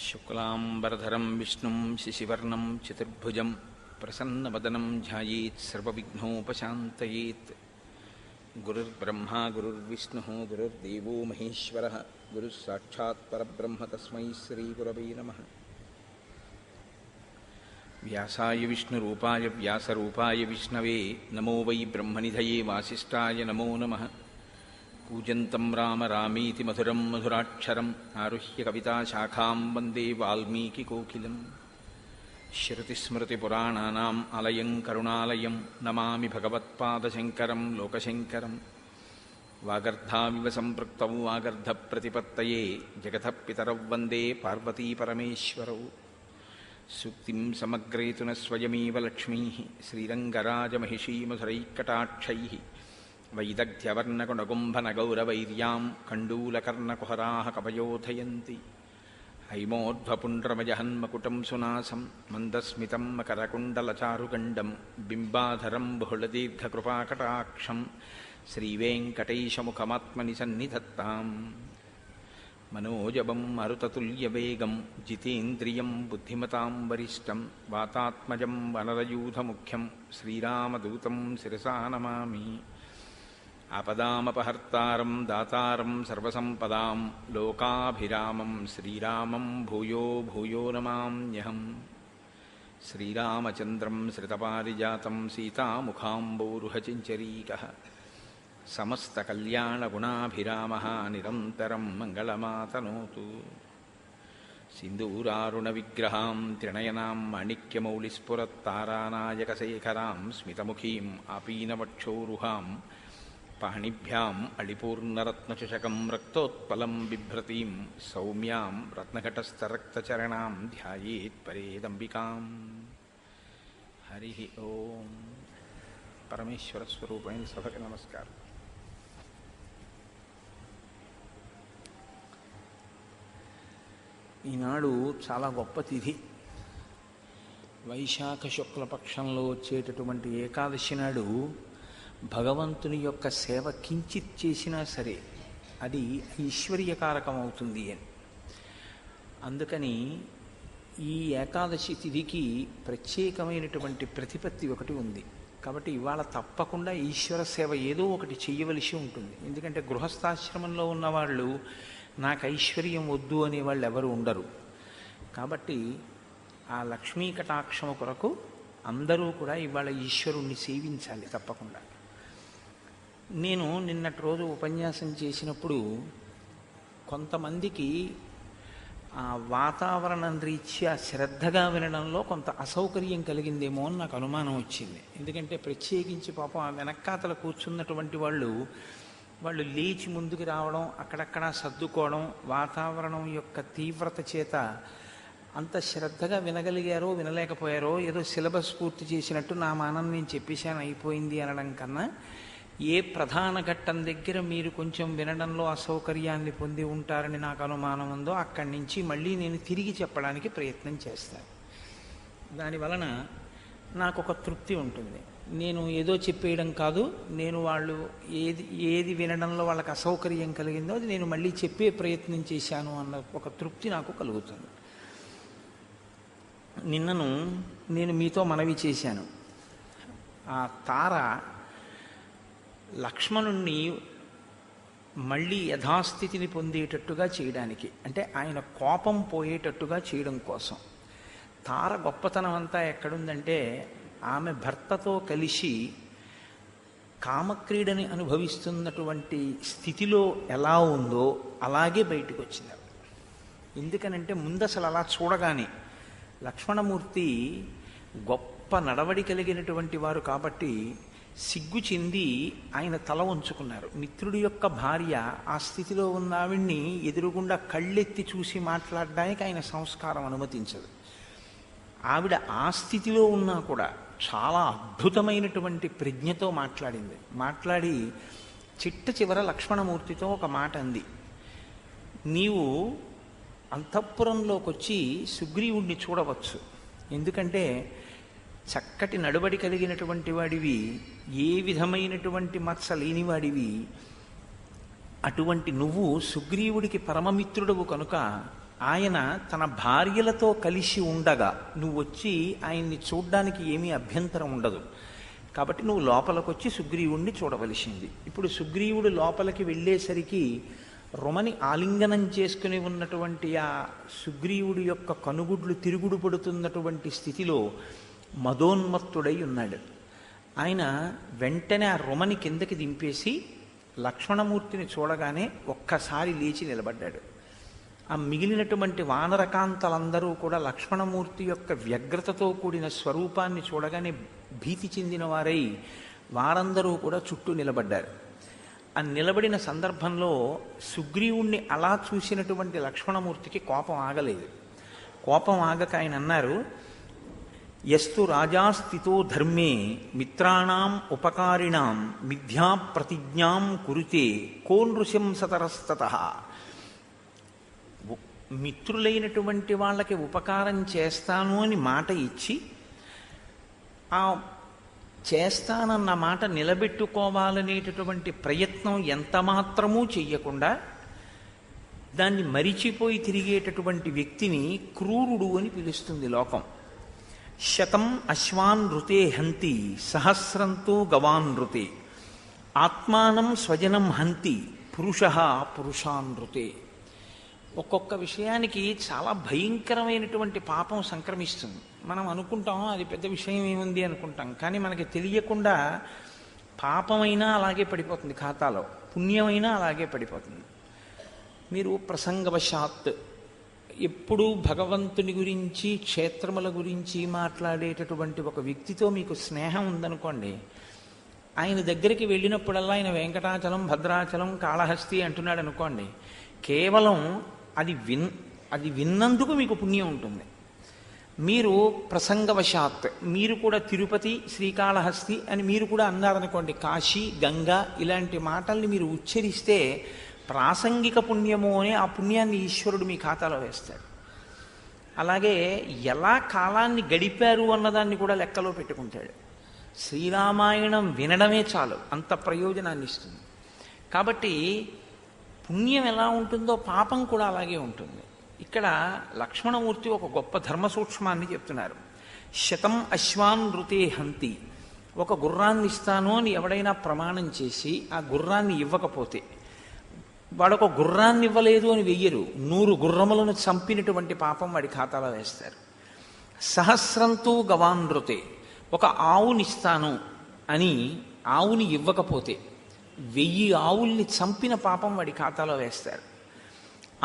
శుక్లాంబరధరం విష్ణుం శశివర్ణం చతుర్భుజం ప్రసన్నవదనం ధ్యాయేత్ సర్వవిఘ్నోపశాంతయేత్. గురుర్బ్రహ్మా గురుర్విష్ణుః గురుర్దేవో మహేశ్వరః గురుః సాక్షాత్ పరబ్రహ్మ తస్మై శ్రీగురవే నమః. వ్యాసాయ విష్ణురూపాయ వ్యాసరూపాయ విష్ణవే నమో వై బ్రహ్మనిధయే వాసిష్ఠాయ నమో నమః. కూజంతం రామ రామీతి మధురం మధురాక్షరం ఆరుహ్య కవితాశాఖాం వందే వాల్మీకికోకిలం. శ్రుతిస్మృతిపురాణానాం ఆలయం కరుణాలయం నమామి భగవత్పాదశంకరం లోకశంకరం. వాగర్ధావివ సంపృక్తౌ వాగర్ధప్రతిపత్తయే జగతః పితరౌ వందే పార్వతీపరమేశ్వరౌ. సూక్తిం సమగ్రేతు న స్వయమేవ లక్ష్మీః శ్రీరంగరాజమహిషీమధురైకటాక్షైః. వైదగ్ధ్యవర్ణకుణగుంభనగౌరవైర్యాం కండూలకర్ణకుహరాः కవయోధయంతి. హైమోర్ధ్వపుండ్రమజహన్మకుటం సునాసం మందస్మితం మకరకుండలచారుగండం బింబాధరం బహుళదీర్ఘకృపాకటాక్షం శ్రీవేంకటేశముఖమాత్మని సన్నిధత్తాం. మనోజవం మరుతతుల్యవేగం జితేంద్రియం బుద్ధిమతాం వరిష్టం వాతాత్మజం వనరయూధముఖ్యం శ్రీరామదూతం శిరసా నమామి. ఆపదామపహర్తారం దాతారం సర్వసంపదాం లోకాభిరామం శ్రీరామం భూయో భూయో నమామ్యహం. శ్రీరామచంద్రం శ్రితపారిజాతం సీతాముఖాంబోరుహచించరీకః. సమస్తకల్యాణగుణాభిరామः నిరంతరం మంగళమాతనోతు. సింధూరారుణవిగ్రహాం త్రినయనాం మాణిక్యమౌళిస్ఫురత్తారానాయకశేఖరాం స్మితముఖీం ఆపీనవక్షోరుహాం పాణిభ్యాం అళిపూర్ణరత్నచషకం రక్తోత్పలం బిభ్రతీం సౌమ్యాం రత్నఘటస్థరక్తచరణాం ధ్యాయేత్ పరేదంబికాం. హరి ఓం. పరమేశ్వర స్వరూపమైన సభకి నమస్కారం. ఈనాడు చాలా గొప్ప తిథి. వైశాఖ శుక్లపక్షంలో వచ్చేటటువంటి ఏకాదశి నాడు భగవంతుని యొక్క సేవ కించిత్ చేసినా సరే అది ఐశ్వర్యకారకం అవుతుంది అని. అందుకని ఈ ఏకాదశి తిథికి ప్రత్యేకమైనటువంటి ప్రతిపత్తి ఒకటి ఉంది. కాబట్టి ఇవాళ తప్పకుండా ఈశ్వర సేవ ఏదో ఒకటి చెయ్యవలసి ఉంటుంది. ఎందుకంటే గృహస్థాశ్రమంలో ఉన్నవాళ్ళు నాకు ఐశ్వర్యం వద్దు అనేవాళ్ళు ఎవరు ఉండరు. కాబట్టి ఆ లక్ష్మీ కటాక్షము కొరకు అందరూ కూడా ఇవాళ ఈశ్వరుణ్ణి సేవించాలి తప్పకుండా. నేను నిన్నటి రోజు ఉపన్యాసం చేసినప్పుడు కొంతమందికి ఆ వాతావరణం రీత్యా శ్రద్ధగా వినడంలో కొంత అసౌకర్యం కలిగిందేమో అని నాకు అనుమానం వచ్చింది. ఎందుకంటే ప్రత్యేకించి పాపం ఆ వెనక్కాతల కూర్చున్నటువంటి వాళ్ళు లేచి ముందుకు రావడం, అక్కడక్కడ సర్దుకోవడం, వాతావరణం యొక్క తీవ్రత చేత అంత శ్రద్ధగా వినగలిగారో వినలేకపోయారో, ఏదో సిలబస్ పూర్తి చేసినట్టు నా మానం నేను చెప్పేశాను అయిపోయింది అనడం కన్నా, ఏ ప్రధాన ఘట్టం దగ్గర మీరు కొంచెం వినడంలో అసౌకర్యాన్ని పొంది ఉంటారని నాకు అనుమానం ఉందో అక్కడి నుంచి మళ్ళీ నేను తిరిగి చెప్పడానికి ప్రయత్నం చేస్తాను. దానివలన నాకు ఒక తృప్తి ఉంటుంది. నేను ఏదో చెప్పేయడం కాదు, నేను వాళ్ళు ఏది వినడంలో వాళ్ళకి అసౌకర్యం కలిగిందో అది నేను మళ్ళీ చెప్పే ప్రయత్నం చేశాను అన్న ఒక తృప్తి నాకు కలుగుతుంది. నిన్నను నేను మీతో మనవి చేశాను, ఆ తార లక్ష్మణుణ్ణి మళ్ళీ యథాస్థితిని పొందేటట్టుగా చేయడానికి, అంటే ఆయన కోపం పోయేటట్టుగా చేయడం కోసం. తార గొప్పతనం అంతా ఎక్కడుందంటే ఆమె భర్తతో కలిసి కామక్రీడని అనుభవిస్తున్నటువంటి స్థితిలో ఎలా ఉందో అలాగే బయటకు వచ్చింది. ఎందుకనంటే ముందు అసలు అలా చూడగానే లక్ష్మణమూర్తి గొప్ప నడవడి కలిగినటువంటి వారు కాబట్టి సిగ్గు చెంది ఆయన తల ఉంచుకున్నారు. మిత్రుడి యొక్క భార్య ఆ స్థితిలో ఉన్న ఆవిడ్ని ఎదురుగుండా కళ్ళెత్తి చూసి మాట్లాడడానికి ఆయన సంస్కారం అనుమతించదు. ఆవిడ ఆ స్థితిలో ఉన్నా కూడా చాలా అద్భుతమైనటువంటి ప్రజ్ఞతో మాట్లాడి చిట్ట చివర లక్ష్మణమూర్తితో ఒక మాట అంది. నీవు అంతఃపురంలోకి వచ్చి సుగ్రీవుణ్ణి చూడవచ్చు, ఎందుకంటే చక్కటి నడుబడి కలిగినటువంటి వాడివి, ఏ విధమైనటువంటి మత్స లేనివాడివి, అటువంటి నువ్వు సుగ్రీవుడికి పరమమిత్రుడవు కనుక ఆయన తన భార్యలతో కలిసి ఉండగా నువ్వు వచ్చి ఆయన్ని చూడ్డానికి ఏమీ అభ్యంతరం ఉండదు. కాబట్టి నువ్వు లోపలికి వచ్చి సుగ్రీవుణ్ణి చూడవలసింది. ఇప్పుడు సుగ్రీవుడు లోపలికి వెళ్ళేసరికి రుమని ఆలింగనం చేసుకుని ఉన్నటువంటి ఆ సుగ్రీవుడి యొక్క కనుగుడ్లు తిరుగుడు పడుతున్నటువంటి స్థితిలో మదోన్మత్తుడై ఉన్నాడు. ఆయన వెంటనే ఆ రుమని కిందకి దింపేసి లక్ష్మణమూర్తిని చూడగానే ఒక్కసారి లేచి నిలబడ్డాడు. ఆ మిగిలినటువంటి వానరకాంతలందరూ కూడా లక్ష్మణమూర్తి యొక్క వ్యగ్రతతో కూడిన స్వరూపాన్ని చూడగానే భీతి చెందిన వారై వారందరూ కూడా చుట్టూ నిలబడ్డారు. ఆ నిలబడిన సందర్భంలో సుగ్రీవుణ్ణి అలా చూసినటువంటి లక్ష్మణమూర్తికి కోపం ఆగలేదు. కోపం ఆగక ఆయన అన్నారు, యస్తు రాజాస్థితో ధర్మే మిత్రాణం ఉపకారిణాం మిథ్యా ప్రతిజ్ఞాం కురుతే కో నృశంసతరస్తతః. మిత్రులైనటువంటి వాళ్ళకి ఉపకారం చేస్తాను అని మాట ఇచ్చి ఆ చేస్తానన్న మాట నిలబెట్టుకోవాలనేటటువంటి ప్రయత్నం ఎంత మాత్రమూ చెయ్యకుండా దాన్ని మరిచిపోయి తిరిగేటటువంటి వ్యక్తిని క్రూరుడు అని పిలుస్తుంది లోకం. శతం అశ్వాన్ ఋతే హంతి సహస్రంతో గవాన్ ఋతే ఆత్మానం స్వజనం హంతి పురుష పురుషాన్ ఋతే. ఒక్కొక్క విషయానికి చాలా భయంకరమైనటువంటి పాపం సంక్రమిస్తుంది. మనం అనుకుంటాం అది పెద్ద విషయం ఏముంది అనుకుంటాం, కానీ మనకి తెలియకుండా పాపమైనా అలాగే పడిపోతుంది ఖాతాలో, పుణ్యమైనా అలాగే పడిపోతుంది. మీరు ప్రసంగవశాత్ ఎప్పుడూ భగవంతుని గురించి క్షేత్రముల గురించి మాట్లాడేటటువంటి ఒక వ్యక్తితో మీకు స్నేహం ఉందనుకోండి, ఆయన దగ్గరికి వెళ్ళినప్పుడల్లా ఆయన వెంకటాచలం భద్రాచలం కాళహస్తి అంటున్నాడు అనుకోండి, కేవలం అది విన్నందుకు మీకు పుణ్యం ఉంటుంది. మీరు ప్రసంగవశాత్ మీరు కూడా తిరుపతి శ్రీకాళహస్తి అని మీరు కూడా అన్నారనుకోండి, కాశీ గంగా ఇలాంటి మాటల్ని మీరు ఉచ్చరిస్తే ప్రాసంగిక పుణ్యము అని ఆ పుణ్యాన్ని ఈశ్వరుడు మీ ఖాతాలో వేస్తాడు. అలాగే ఎలా కాలాన్ని గడిపారు అన్నదాన్ని కూడా లెక్కలో పెట్టుకుంటాడు. శ్రీరామాయణం వినడమే చాలు అంత ప్రయోజనాన్ని ఇస్తుంది. కాబట్టి పుణ్యం ఎలా ఉంటుందో పాపం కూడా అలాగే ఉంటుంది. ఇక్కడ లక్ష్మణమూర్తి ఒక గొప్ప ధర్మ సూక్ష్మాన్ని చెప్తున్నారు. శతం అశ్వాన్ ఋతే హంతి. ఒక గుర్రాన్ని ఇస్తాను అని ఎవడైనా ప్రమాణం చేసి ఆ గుర్రాన్ని ఇవ్వకపోతే, వాడొక గుర్రాన్ని ఇవ్వలేదు అని వెయ్యరు, 100 గుర్రములను చంపినటువంటి పాపం వాడి ఖాతాలో వేస్తారు. సహస్రంతో గవాన్ ఋతే. ఒక ఆవునిస్తాను అని ఆవుని ఇవ్వకపోతే 1000 ఆవుల్ని చంపిన పాపం వాడి ఖాతాలో వేస్తారు.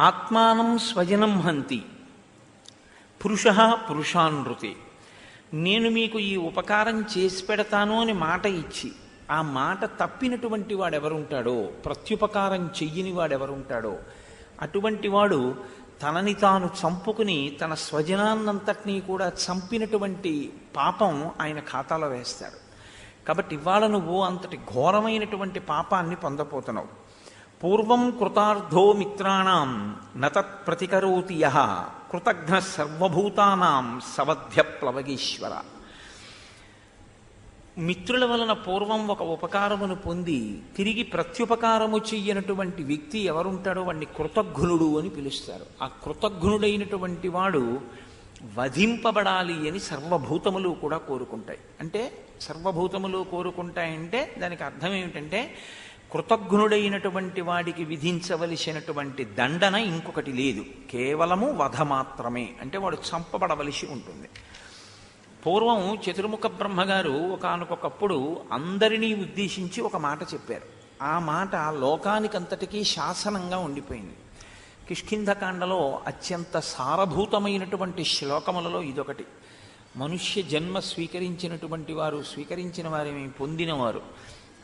ఆత్మానం స్వజనం హంతి పురుష పురుషాన్ ఋతే. నేను మీకు ఈ ఉపకారం చేసి పెడతాను అని మాట ఇచ్చి ఆ మాట తప్పినటువంటి వాడెవరుంటాడో, ప్రత్యుపకారం చెయ్యని వాడెవరుంటాడో అటువంటి వాడు తనని తాను చంపుకుని తన స్వజనాన్నంతటినీ కూడా చంపినటువంటి పాపం ఆయన ఖాతాలో వేస్తాడు. కాబట్టి ఇవాళ నువ్వు అంతటి ఘోరమైనటువంటి పాపాన్ని పొందపోతున్నావు. పూర్వం కృతార్థో మిత్రాణం నతత్ ప్రతికరోతి యః కృతఘ్న సర్వభూతానాం సవధ్య ప్లవగీశ్వర. మిత్రుల వలన పూర్వం ఒక ఉపకారమును పొంది తిరిగి ప్రత్యుపకారము చెయ్యనటువంటి వ్యక్తి ఎవరుంటాడో వాడిని కృతఘ్నుడు అని పిలుస్తారు. ఆ కృతఘ్నుడైనటువంటి వాడు వధింపబడాలి అని సర్వభూతములు కూడా కోరుకుంటాయి. అంటే సర్వభూతములు కోరుకుంటాయంటే దానికి అర్థం ఏమిటంటే కృతఘ్నుడైనటువంటి వాడికి విధించవలసినటువంటి దండన ఇంకొకటి లేదు, కేవలము వధ మాత్రమే. అంటే వాడు చంపబడవలసి ఉంటుంది. పూర్వం చతుర్ముఖ బ్రహ్మగారు ఒకానొకప్పుడు అందరినీ ఉద్దేశించి ఒక మాట చెప్పారు. ఆ మాట లోకానికంతటికీ శాసనంగా ఉండిపోయింది. కిష్కింధకాండలో అత్యంత సారభూతమైనటువంటి శ్లోకములలో ఇదొకటి. మనుష్య జన్మ స్వీకరించినటువంటి వారు, స్వీకరించిన వారేమి పొందినవారు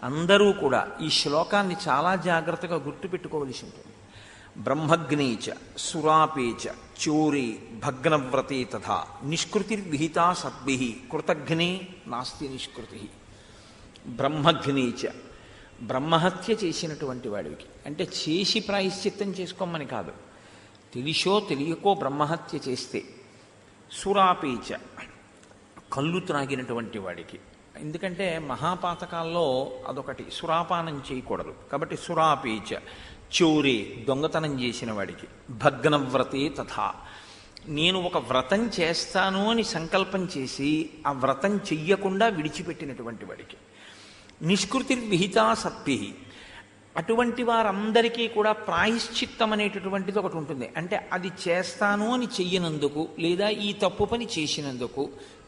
అందరూ కూడా ఈ శ్లోకాన్ని చాలా జాగ్రత్తగా గుర్తుపెట్టుకోవలసి ఉంటుంది. బ్రహ్మగ్నేచ సురాపేచ చోరే భగ్నవ్రతే తథా నిష్కృతిర్విహితా సద్భిః కృతఘ్నే నాస్తి నిష్కృతి. బ్రహ్మగ్నేచ బ్రహ్మహత్య చేసినటువంటి వాడికి, అంటే చేసి ప్రాయశ్చిత్తం చేసుకోమని కాదు, తెలిసో తెలియకో బ్రహ్మహత్య చేస్తే. సురాపేచ కళ్ళు త్రాగినటువంటి వాడికి, ఎందుకంటే మహాపాతకాల్లో అదొకటి, సురాపానం చేయకూడదు కాబట్టి సురాపేచ. చోరే దొంగతనం చేసిన వాడికి, భగ్నవ్రతే తథా నేను ఒక వ్రతం చేస్తాను అని సంకల్పం చేసి ఆ వ్రతం చెయ్యకుండా విడిచిపెట్టినటువంటి వాడికి, నిష్కృతిర్విహితా సత్పి అటువంటి వారందరికీ కూడా ప్రాయశ్చిత్తం అనేటటువంటిది ఒకటి ఉంటుంది. అంటే అది చేస్తాను అని చెయ్యనందుకు లేదా ఈ తప్పు పని చేసినందుకు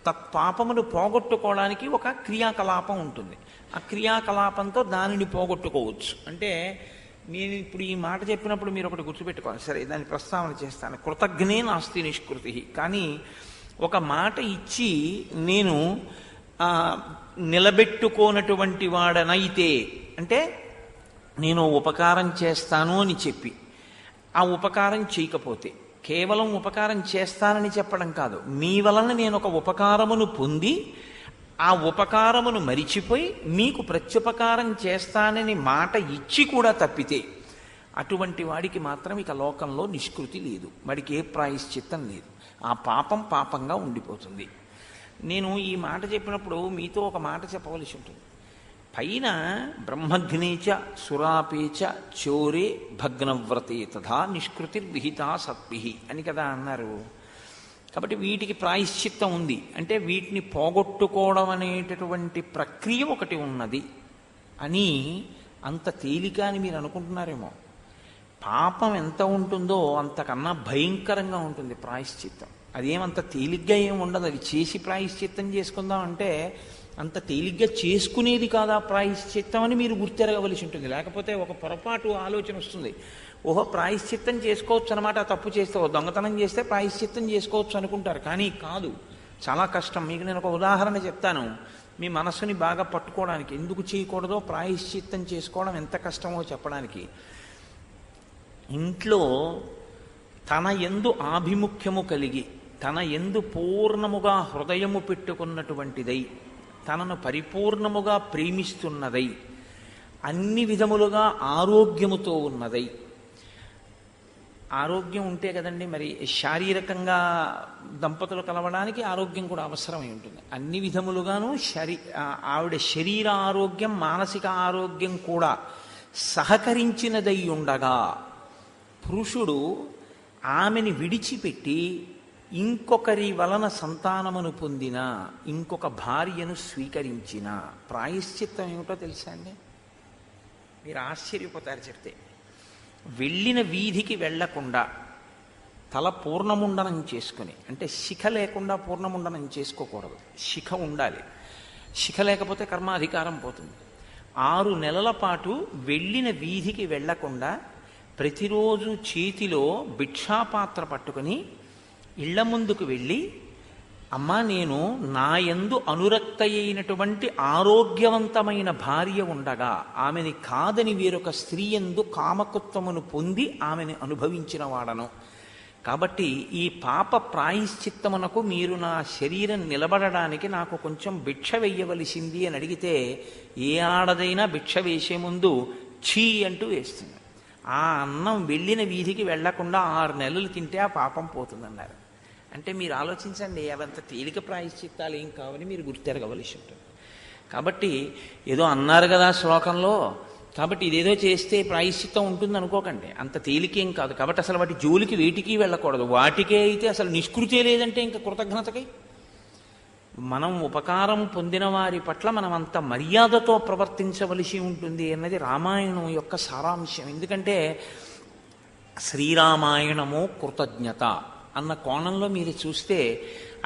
తత్పాపమును పోగొట్టుకోవడానికి ఒక క్రియాకలాపం ఉంటుంది. ఆ క్రియాకలాపంతో దానిని పోగొట్టుకోవచ్చు. అంటే నేను ఇప్పుడు ఈ మాట చెప్పినప్పుడు మీరు ఒకటి గుర్తుపెట్టుకోవాలి. సరే, దాన్ని ప్రస్తావన చేస్తాను. కృతజ్ఞే నాస్తి నిష్కృతి. కానీ ఒక మాట ఇచ్చి నేను నిలబెట్టుకోనటువంటి వాడనైతే, అంటే నేను ఉపకారం చేస్తాను అని చెప్పి ఆ ఉపకారం చేయకపోతే, కేవలం ఉపకారం చేస్తానని చెప్పడం కాదు, మీ వలన నేను ఒక ఉపకారమును పొంది ఆ ఉపకారమును మరిచిపోయి మీకు ప్రత్యుపకారం చేస్తానని మాట ఇచ్చి కూడా తప్పితే అటువంటి వాడికి మాత్రం ఇక లోకంలో నిష్కృతి లేదు, వాడికి ఏ ప్రాయశ్చిత్తం లేదు. ఆ పాపం పాపంగా ఉండిపోతుంది. నేను ఈ మాట చెప్పినప్పుడు మీతో ఒక మాట చెప్పవలసి ఉంటుంది. పైన బ్రహ్మగ్నేచ సురాపేచ చోరే భగ్నవ్రతే తథా నిష్కృతిర్విహితా సత్పి అని కదా అన్నారు. కాబట్టి వీటికి ప్రాయశ్చిత్తం ఉంది. అంటే వీటిని పోగొట్టుకోవడం అనేటటువంటి ప్రక్రియ ఒకటి ఉన్నది అని అంత తేలిక అని మీరు అనుకుంటున్నారేమో. పాపం ఎంత ఉంటుందో అంతకన్నా భయంకరంగా ఉంటుంది ప్రాయశ్చిత్తం. అదేమంత తేలిగ్గా ఏమి ఉండదు. అది చేసి ప్రాయశ్చిత్తం చేసుకుందాం అంటే అంత తేలిగ్గా చేసుకునేది కాదా ప్రాయశ్చిత్తం అని మీరు గుర్తెరగవలసి ఉంటుంది. లేకపోతే ఒక పొరపాటు ఆలోచన వస్తుంది. ఓహో, ప్రాయశ్చిత్తం చేసుకోవచ్చు అనమాట. తప్పు చేస్తే, దొంగతనం చేస్తే ప్రాయశ్చిత్తం చేసుకోవచ్చు అనుకుంటారు. కానీ కాదు, చాలా కష్టం. మీకు నేను ఒక ఉదాహరణ చెప్తాను మీ మనస్సుని బాగా పట్టుకోవడానికి. ఎందుకు చేయకూడదో, ప్రాయశ్చిత్తం చేసుకోవడం ఎంత కష్టమో చెప్పడానికి. ఇంట్లో తన యందు ఆభిముఖ్యము కలిగి తన యందు పూర్ణముగా హృదయము పెట్టుకున్నటువంటిదై తనను పరిపూర్ణముగా ప్రేమిస్తున్నదై అన్ని విధములుగా ఆరోగ్యముతో ఉన్నదై, ఆరోగ్యం ఉంటే కదండి మరి శారీరకంగా దంపతులు కలవడానికి ఆరోగ్యం కూడా అవసరమై ఉంటుంది. అన్ని విధములుగాను ఆవిడ శరీర ఆరోగ్యం మానసిక ఆరోగ్యం కూడా సహకరించినదై ఉండగా పురుషుడు ఆమెని విడిచిపెట్టి ఇంకొకరి వలన సంతానమును పొందిన, ఇంకొక భార్యను స్వీకరించిన ప్రాయశ్చిత్తం ఏమిటో తెలుసా అండి? మీరు ఆశ్చర్యపోతారు చెప్తే. వెళ్ళిన వీధికి వెళ్లకుండా తల పూర్ణముండనం చేసుకుని, అంటే శిఖ లేకుండా పూర్ణముండనం చేసుకోకూడదు, శిఖ ఉండాలి. శిఖ లేకపోతే కర్మాధికారం పోతుంది. 6 నెలల పాటు వెళ్ళిన వీధికి వెళ్లకుండా ప్రతిరోజు చేతిలో భిక్షాపాత్ర పట్టుకుని ఇళ్ల ముందుకు వెళ్ళి, అమ్మా నేను నాయందు అనురక్త అయినటువంటి ఆరోగ్యవంతమైన భార్య ఉండగా ఆమెని కాదని వేరొక స్త్రీ యందు కామకత్వమును పొంది ఆమెను అనుభవించిన వాడను. కాబట్టి ఈ పాప ప్రాయశ్చిత్తమునకు మీరు నా శరీరం నిలబడడానికి నాకు కొంచెం భిక్ష వెయ్యవలసింది అని అడిగితే ఏ ఆడదైనా భిక్ష వేసే ముందు ఛీ అంటూ వేస్తుంది. ఆ అన్నం వెళ్ళిన వీధికి వెళ్లకుండా 6 నెలలు తింటే ఆ పాపం పోతుందన్నారు. అంటే మీరు ఆలోచించండి, అవంత తేలిక ప్రాయశ్చిత్తాలు ఏం కావని మీరు గుర్తెరగవలసి ఉంటుంది. కాబట్టి ఏదో అన్నారు కదా శ్లోకంలో, కాబట్టి ఇదేదో చేస్తే ప్రాయశ్చిత్తం ఉంటుంది అనుకోకండి. అంత తేలికేం కాదు. కాబట్టి అసలు వాటి జోలికి వేటికి వెళ్ళకూడదు. వాటికే అయితే అసలు నిష్కృతే లేదంటే ఇంకా కృతజ్ఞతకై మనం ఉపకారం పొందిన వారి పట్ల మనం అంత మర్యాదతో ప్రవర్తించవలసి ఉంటుంది అన్నది రామాయణం యొక్క సారాంశం. ఎందుకంటే శ్రీరామాయణము కృతజ్ఞత అన్న కోణంలో మీరు చూస్తే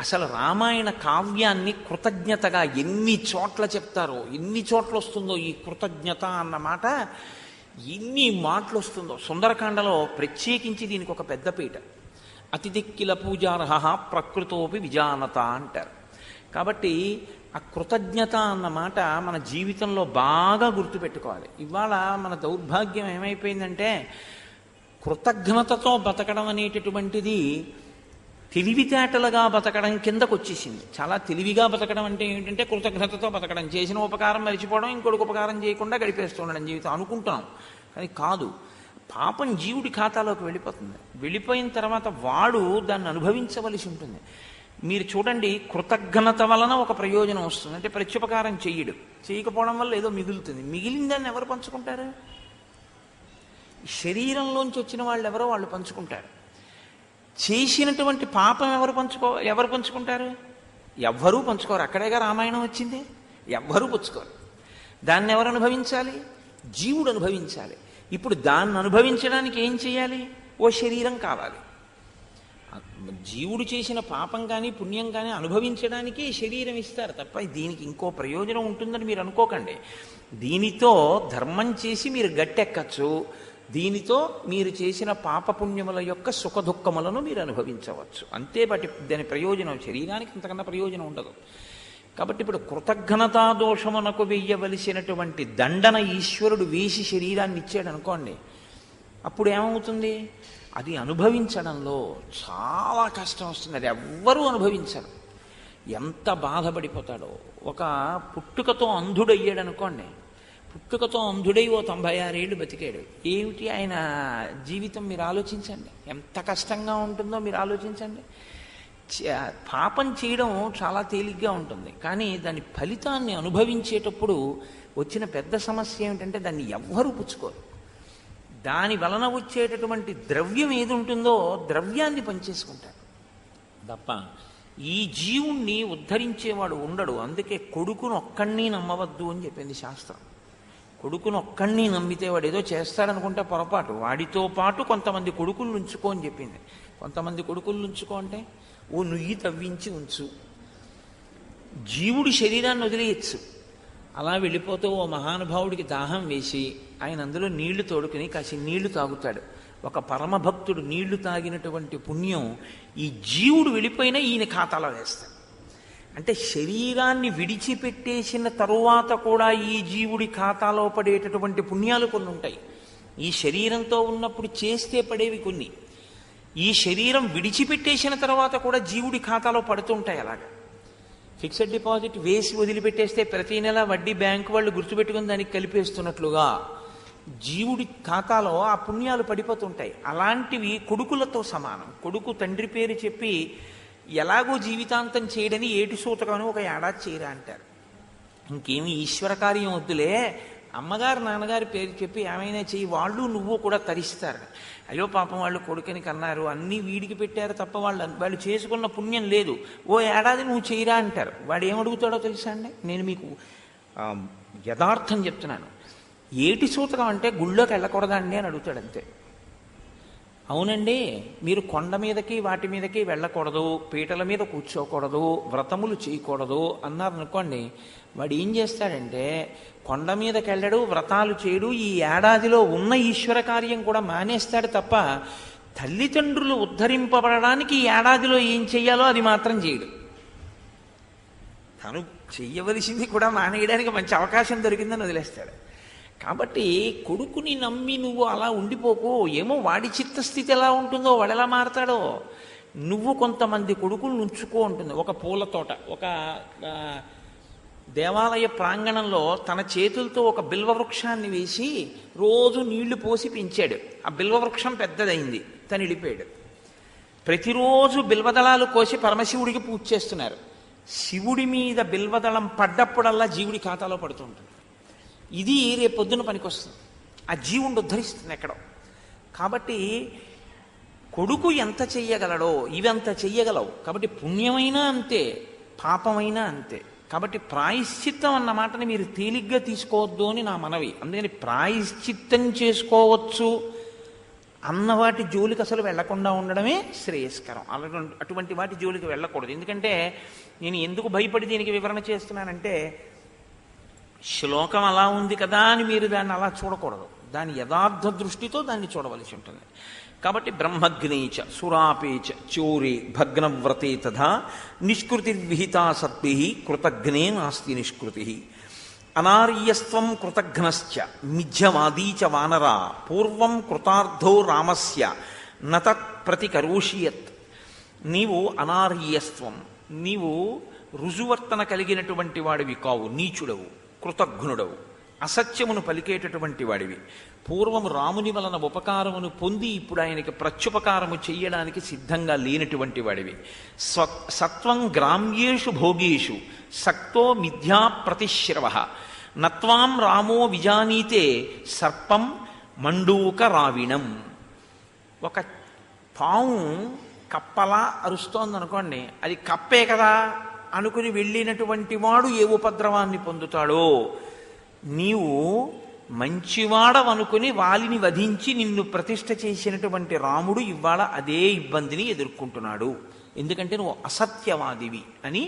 అసలు రామాయణ కావ్యాన్ని కృతజ్ఞతగా ఎన్ని చోట్ల చెప్తారో, ఎన్ని చోట్ల వస్తుందో ఈ కృతజ్ఞత అన్న మాట, ఎన్ని మాటలు వస్తుందో. సుందరకాండలో ప్రత్యేకించి దీనికి ఒక పెద్ద పీట. అతిథిక్కిల పూజార్హ ప్రకృతోపి విజానత అంటారు. కాబట్టి ఆ కృతజ్ఞత అన్న మాట మన జీవితంలో బాగా గుర్తుపెట్టుకోవాలి. ఇవాళ మన దౌర్భాగ్యం ఏమైపోయిందంటే కృతజ్ఞతతో బతకడం అనేటటువంటిది తెలివితేటలుగా బతకడం కిందకు వచ్చేసింది. చాలా తెలివిగా బతకడం అంటే ఏంటంటే కృతజ్ఞతతో బతకడం, చేసిన ఉపకారం మరిచిపోవడం, ఇంకొకటి ఉపకారం చేయకుండా గడిపేస్తూ ఉండడం జీవితం అనుకుంటున్నాం. కానీ కాదు, పాపం జీవుడి ఖాతాలోకి వెళ్ళిపోతుంది. వెళ్ళిపోయిన తర్వాత వాడు దాన్ని అనుభవించవలసి ఉంటుంది. మీరు చూడండి, కృతజ్ఞత వలన ఒక ప్రయోజనం వస్తుంది. అంటే ప్రత్యుపకారం చెయ్యడు, చేయకపోవడం వల్ల ఏదో మిగులుతుంది. మిగిలిన దాన్ని ఎవరు పంచుకుంటారు? శరీరంలోంచి వచ్చిన వాళ్ళు ఎవరో వాళ్ళు పంచుకుంటారు. చేసినటువంటి పాపం ఎవరు పంచుకుంటారు? ఎవ్వరూ పంచుకోరు. అక్కడేగా రామాయణం వచ్చింది. ఎవ్వరూ పుచ్చుకోరు. దాన్ని ఎవరు అనుభవించాలి? జీవుడు అనుభవించాలి. ఇప్పుడు దాన్ని అనుభవించడానికి ఏం చేయాలి? ఓ శరీరం కావాలి. జీవుడు చేసిన పాపం కానీ పుణ్యం కానీ అనుభవించడానికి శరీరం ఇస్తారు తప్ప దీనికి ఇంకో ప్రయోజనం ఉంటుందని మీరు అనుకోకండి. దీనితో ధర్మం చేసి మీరు గట్టెక్కచ్చు. దీనితో మీరు చేసిన పాపపుణ్యముల యొక్క సుఖదుఖములను మీరు అనుభవించవచ్చు. అంతే దాని ప్రయోజనం. శరీరానికి ఇంతకన్నా ప్రయోజనం ఉండదు. కాబట్టి ఇప్పుడు కృతజ్ఞతా దోషమునకు వెయ్యవలసినటువంటి దండన ఈశ్వరుడు వేసి శరీరాన్ని ఇచ్చాడు అనుకోండి, అప్పుడు ఏమవుతుంది? అది అనుభవించడంలో చాలా కష్టం వస్తుంది. అది ఎవ్వరూ అనుభవించరు. ఎంత బాధపడిపోతాడో. ఒక పుట్టుకతో అంధుడయ్యాడు అనుకోండి. పుట్టుకతో అంధుడై 96 ఏళ్ళు బతికాడు. ఏమిటి ఆయన జీవితం మీరు ఆలోచించండి. ఎంత కష్టంగా ఉంటుందో మీరు ఆలోచించండి. పాపం చేయడం చాలా తేలిగ్గా ఉంటుంది, కానీ దాని ఫలితాన్ని అనుభవించేటప్పుడు వచ్చిన పెద్ద సమస్య ఏమిటంటే దాన్ని ఎవ్వరూ పుచ్చుకోరు. దాని వలన వచ్చేటటువంటి ద్రవ్యం ఏది ఉంటుందో ద్రవ్యాన్ని పనిచేసుకుంటారు తప్ప ఈ జీవుణ్ణి ఉద్ధరించేవాడు ఉండడు. అందుకే కొడుకును ఒక్కడిని నమ్మవద్దు అని చెప్పింది శాస్త్రం. కొడుకును ఒక్కడిని నమ్మితే వాడు ఏదో చేస్తాడనుకుంటే పొరపాటు. వాడితో పాటు కొంతమంది కొడుకులు ఉంచుకో అని చెప్పింది. కొంతమంది కొడుకులు ఉంచుకో అంటే ఓ నుయ్యి తవ్వించి ఉంచు. జీవుడి శరీరాన్ని వదిలేయచ్చు. అలా వెళ్ళిపోతూ ఓ మహానుభావుడికి దాహం వేసి ఆయన అందులో నీళ్లు తోడుకుని కాసి నీళ్లు తాగుతాడు. ఒక పరమభక్తుడు నీళ్లు తాగినటువంటి పుణ్యం ఈ జీవుడు వెళ్ళిపోయినా ఈయన ఖాతాలో వేస్తాడు. అంటే శరీరాన్ని విడిచిపెట్టేసిన తరువాత కూడా ఈ జీవుడి ఖాతాలో పడేటటువంటి పుణ్యాలు కొన్ని ఉంటాయి. ఈ శరీరంతో ఉన్నప్పుడు చేస్తే పడేవి కొన్ని. ఈ శరీరం విడిచిపెట్టేసిన తర్వాత కూడా జీవుడి ఖాతాలో పడుతుంటాయి. అలాగా ఫిక్స్డ్ డిపాజిట్ వేసి వదిలిపెట్టేస్తే ప్రతి నెల వడ్డీ బ్యాంకు వాళ్ళు గుర్తుపెట్టుకుని దానికి కలిపేస్తున్నట్లుగా జీవుడి ఖాతాలో ఆ పుణ్యాలు పడిపోతుంటాయి. అలాంటివి కొడుకులతో సమానం. కొడుకు తండ్రి పేరు చెప్పి ఎలాగో జీవితాంతం చేయడని ఏటి సూతకమని ఒక ఏడాది చేయరా అంటారు. ఇంకేమి ఈశ్వర కార్యం వద్దులే, అమ్మగారు నాన్నగారి పేరు చెప్పి ఏమైనా చెయ్యి, వాళ్ళు నువ్వు కూడా తరిస్తారు. అయ్యో పాపం వాళ్ళు కొడుకుని కన్నారు, అన్నీ వీడికి పెట్టారు తప్ప వాళ్ళు చేసుకున్న పుణ్యం లేదు, ఓ ఏడాది నువ్వు చేయరా అంటారు. వాడు ఏమడుగుతాడో తెలుసా అండి? నేను మీకు యథార్థం చెప్తున్నాను. ఏటి సూతకం అంటే గుళ్ళోకి వెళ్ళకూడదండి అని అడుగుతాడు అంతే. అవునండి, మీరు కొండ మీదకి వాటి మీదకి వెళ్ళకూడదు, పీటల మీద కూర్చోకూడదు, వ్రతములు చేయకూడదు అన్నారనుకోండి, వాడు ఏం చేస్తాడంటే కొండ మీదకి వెళ్ళడు, వ్రతాలు చేయడు, ఈ ఏడాదిలో ఉన్న ఈశ్వర కార్యం కూడా మానేస్తాడు తప్ప తల్లిదండ్రులు ఉద్ధరింపబడడానికి ఈ ఏడాదిలో ఏం చెయ్యాలో అది మాత్రం చేయడు. తను చెయ్యవలసింది కూడా మానేయడానికి మంచి అవకాశం దొరికిందని వదిలేస్తాడు. కాబట్టి కొడుకుని నమ్మి నువ్వు అలా ఉండిపోకు. ఏమో వాడి చిత్తస్థితి ఎలా ఉంటుందో, వాడు ఎలా మారతాడో. నువ్వు కొంతమంది కొడుకులు ఉంచుకో ఉంటుంది. ఒక పూల తోట, ఒక దేవాలయ ప్రాంగణంలో తన చేతులతో ఒక బిల్వవృక్షాన్ని వేసి రోజు నీళ్లు పోసి పెంచాడు. ఆ బిల్వవృక్షం పెద్దదైంది, తను వెళ్ళిపోయాడు. ప్రతిరోజు బిల్వదళాలు కోసి పరమశివుడికి పూజ చేస్తున్నారు. శివుడి మీద బిల్వదళం పడ్డప్పుడల్లా జీవుడి ఖాతాలో పడుతుంటుంది. ఇది రేపొద్దున పనికొస్తుంది. ఆ జీవుడు ఉద్ధరిస్తుంది ఎక్కడో. కాబట్టి కొడుకు ఎంత చెయ్యగలడో ఇవంత చెయ్యగలవు. కాబట్టి పుణ్యమైనా అంతే, పాపమైనా అంతే. కాబట్టి ప్రాయశ్చిత్తం అన్న మాటని మీరు తేలిగ్గా తీసుకోవద్దు అని నా మనవి. అందుకని ప్రాయశ్చిత్తం చేసుకోవచ్చు అన్న వాటి జోలికి అసలు వెళ్లకుండా ఉండడమే శ్రేయస్కరం. అటువంటి వాటి జోలికి వెళ్ళకూడదు. ఎందుకంటే నేను ఎందుకు భయపడి దీనికి వివరణ చేస్తున్నానంటే, శ్లోకం అలా ఉంది కదా అని మీరు దాన్ని అలా చూడకూడదు. దాని యథార్థ దృష్టితో దాన్ని చూడవలసి ఉంటుంది. కాబట్టి బ్రహ్మగ్నేచ సురాపేచ చోరే భగ్నవ్రతే తథా నిష్కృతిర్విహితా సద్భి కృతజ్ఞే నాస్తి నిష్కృతి. అనార్యస్త్వం కృతఘ్నశ్చ మిథ్యవాదీ చ వానరా పూర్వం కృతార్థో రామస్య నతత్ ప్రతికరోషియత్. నీవు అనార్యస్త్వం, నీవు రుజువర్తన కలిగినటువంటి వాడివి కావు, నీచుడవు, కృతఘ్నుడవు, అసత్యమును పలికేటటువంటి వాడివి. పూర్వము రాముని వలన ఉపకారమును పొంది ఇప్పుడు ఆయనకి ప్రత్యుపకారము చెయ్యడానికి సిద్ధంగా లేనటువంటి వాడివి. సత్వం గ్రామ్యేషు భోగేషు సక్తో మిథ్యా ప్రతిశ్రవ నత్వాం రామో విజానీతే సర్పం మండూక రావిణం. ఒక పాము కప్పలా అరుస్తోందనుకోండి, అది కప్పే కదా అనుకుని వెళ్ళినటువంటి వాడు ఏ ఉపద్రవాన్ని పొందుతాడో, నీవు మంచివాడవనుకుని వాలిని వధించి నిన్ను ప్రతిష్ఠ చేసినటువంటి రాముడు ఇవాళ అదే ఇబ్బందిని ఎదుర్కొంటున్నాడు. ఎందుకంటే నువ్వు అసత్యవాదివి అని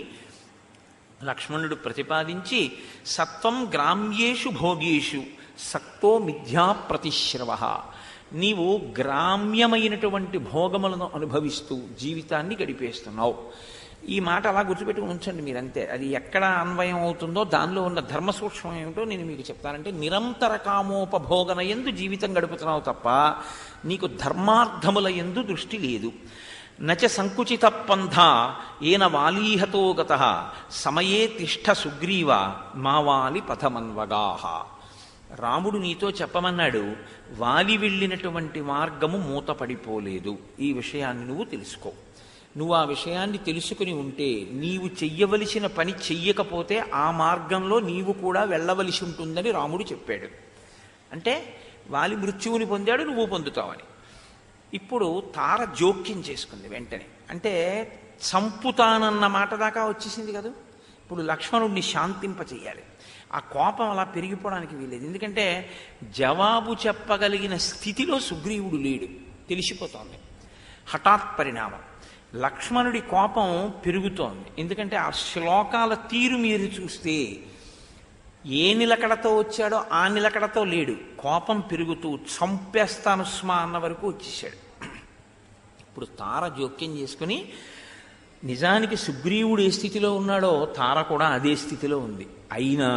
లక్ష్మణుడు ప్రతిపాదించి, సత్వం గ్రామ్యేషు భోగేషు సక్తో మిథ్యా ప్రతిశ్రవ. నీవు గ్రామ్యమైనటువంటి భోగములను అనుభవిస్తూ జీవితాన్ని గడిపేస్తున్నావు. ఈ మాట అలా గుర్తుపెట్టుకుని ఉంచండి మీరంతే. అది ఎక్కడ అన్వయం అవుతుందో దానిలో ఉన్న ధర్మ సూక్ష్మం ఏమిటో నేను మీకు చెప్తానంటే, నిరంతర కామోపభోగన యందు జీవితం గడుపుతున్నావు తప్ప నీకు ధర్మార్థముల యందు దృష్టి లేదు. నచ సంకుచిత పంథ ఏన వాలీహతో గతః సమయే తిష్ఠ సుగ్రీవ మావాలి పథమన్వగాహ. రాముడు నీతో చెప్పమన్నాడు, వాలి వెళ్ళినటువంటి మార్గము మూతపడిపోలేదు. ఈ విషయాన్ని నువ్వు తెలుసుకో. నువ్వు ఆ విషయాన్ని తెలుసుకుని ఉంటే, నీవు చెయ్యవలసిన పని చెయ్యకపోతే ఆ మార్గంలో నీవు కూడా వెళ్ళవలసి ఉంటుందని రాముడు చెప్పాడు. అంటే వాలి మృత్యువుని పొందాడు, నువ్వు పొందుతావని. ఇప్పుడు తార జోక్యం చేసుకుంది వెంటనే. అంటే చంపుతానన్న మాట దాకా వచ్చేసింది కదా. ఇప్పుడు లక్ష్మణుడిని శాంతింపచేయాలి. ఆ కోపం అలా పెరిగిపోవడానికి వీలేదు. ఎందుకంటే జవాబు చెప్పగలిగిన స్థితిలో సుగ్రీవుడు లేడు, తెలిసిపోతోంది. హఠాత్ పరిణామం. లక్ష్మణుడి కోపం పెరుగుతోంది. ఎందుకంటే ఆ శ్లోకాల తీరు మీరు చూస్తే ఏ నిలకడతో వచ్చాడో ఆ నిలకడతో లేడు. కోపం పెరుగుతూ చంపేస్తాను స్మా అన్న వరకు వచ్చేసాడు. ఇప్పుడు తార జోక్యం చేసుకుని, నిజానికి సుగ్రీవుడు ఏ స్థితిలో ఉన్నాడో తార కూడా అదే స్థితిలో ఉంది. అయినా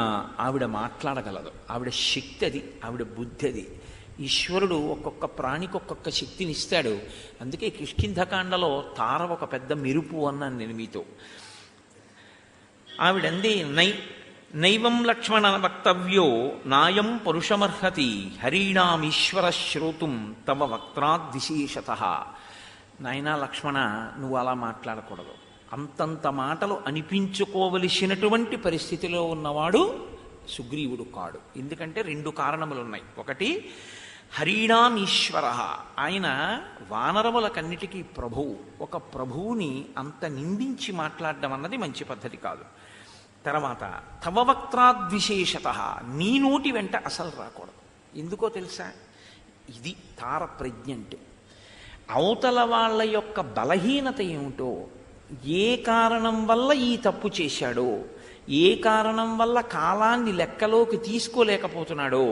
ఆవిడ మాట్లాడగలదు. ఆవిడ శక్తి అది, ఆవిడ బుద్ధి అది. ఈశ్వరుడు ఒక్కొక్క ప్రాణికి ఒక్కొక్క శక్తిని ఇస్తాడు. అందుకే కిష్కింధకాండలో తార ఒక పెద్ద మెరుపు అన్నాను నేను మీతో. ఆవిడంది, నైవం లక్ష్మణ వక్తవ్యో నాయం పరుషమర్హతి హరీణామీశ్వర శ్రోతుం తవ వక్త్రాద్విశేషతః. నాయనా లక్ష్మణ, నువ్వు అలా మాట్లాడకూడదు. అంతంత మాటలు అనిపించుకోవలసినటువంటి పరిస్థితిలో ఉన్నవాడు సుగ్రీవుడు కాడు. ఎందుకంటే రెండు కారణములున్నాయి. ఒకటి, హరీణామీశ్వర, ఆయన వానరములకన్నిటికీ ప్రభువు. ఒక ప్రభువుని అంత నిందించి మాట్లాడడం అన్నది మంచి పద్ధతి కాదు. తర్వాత, తవ వక్త్రాద్విశేషత, నీ నోటి వెంట అసలు రాకూడదు. ఎందుకో తెలుసా? ఇది తార ప్రజ్ఞ అంటే. అవతల వాళ్ళ యొక్క బలహీనత ఏమిటో, ఏ కారణం వల్ల ఈ తప్పు చేశాడో, ఏ కారణం వల్ల కాలాన్ని లెక్కలోకి తీసుకోలేకపోతున్నాడో,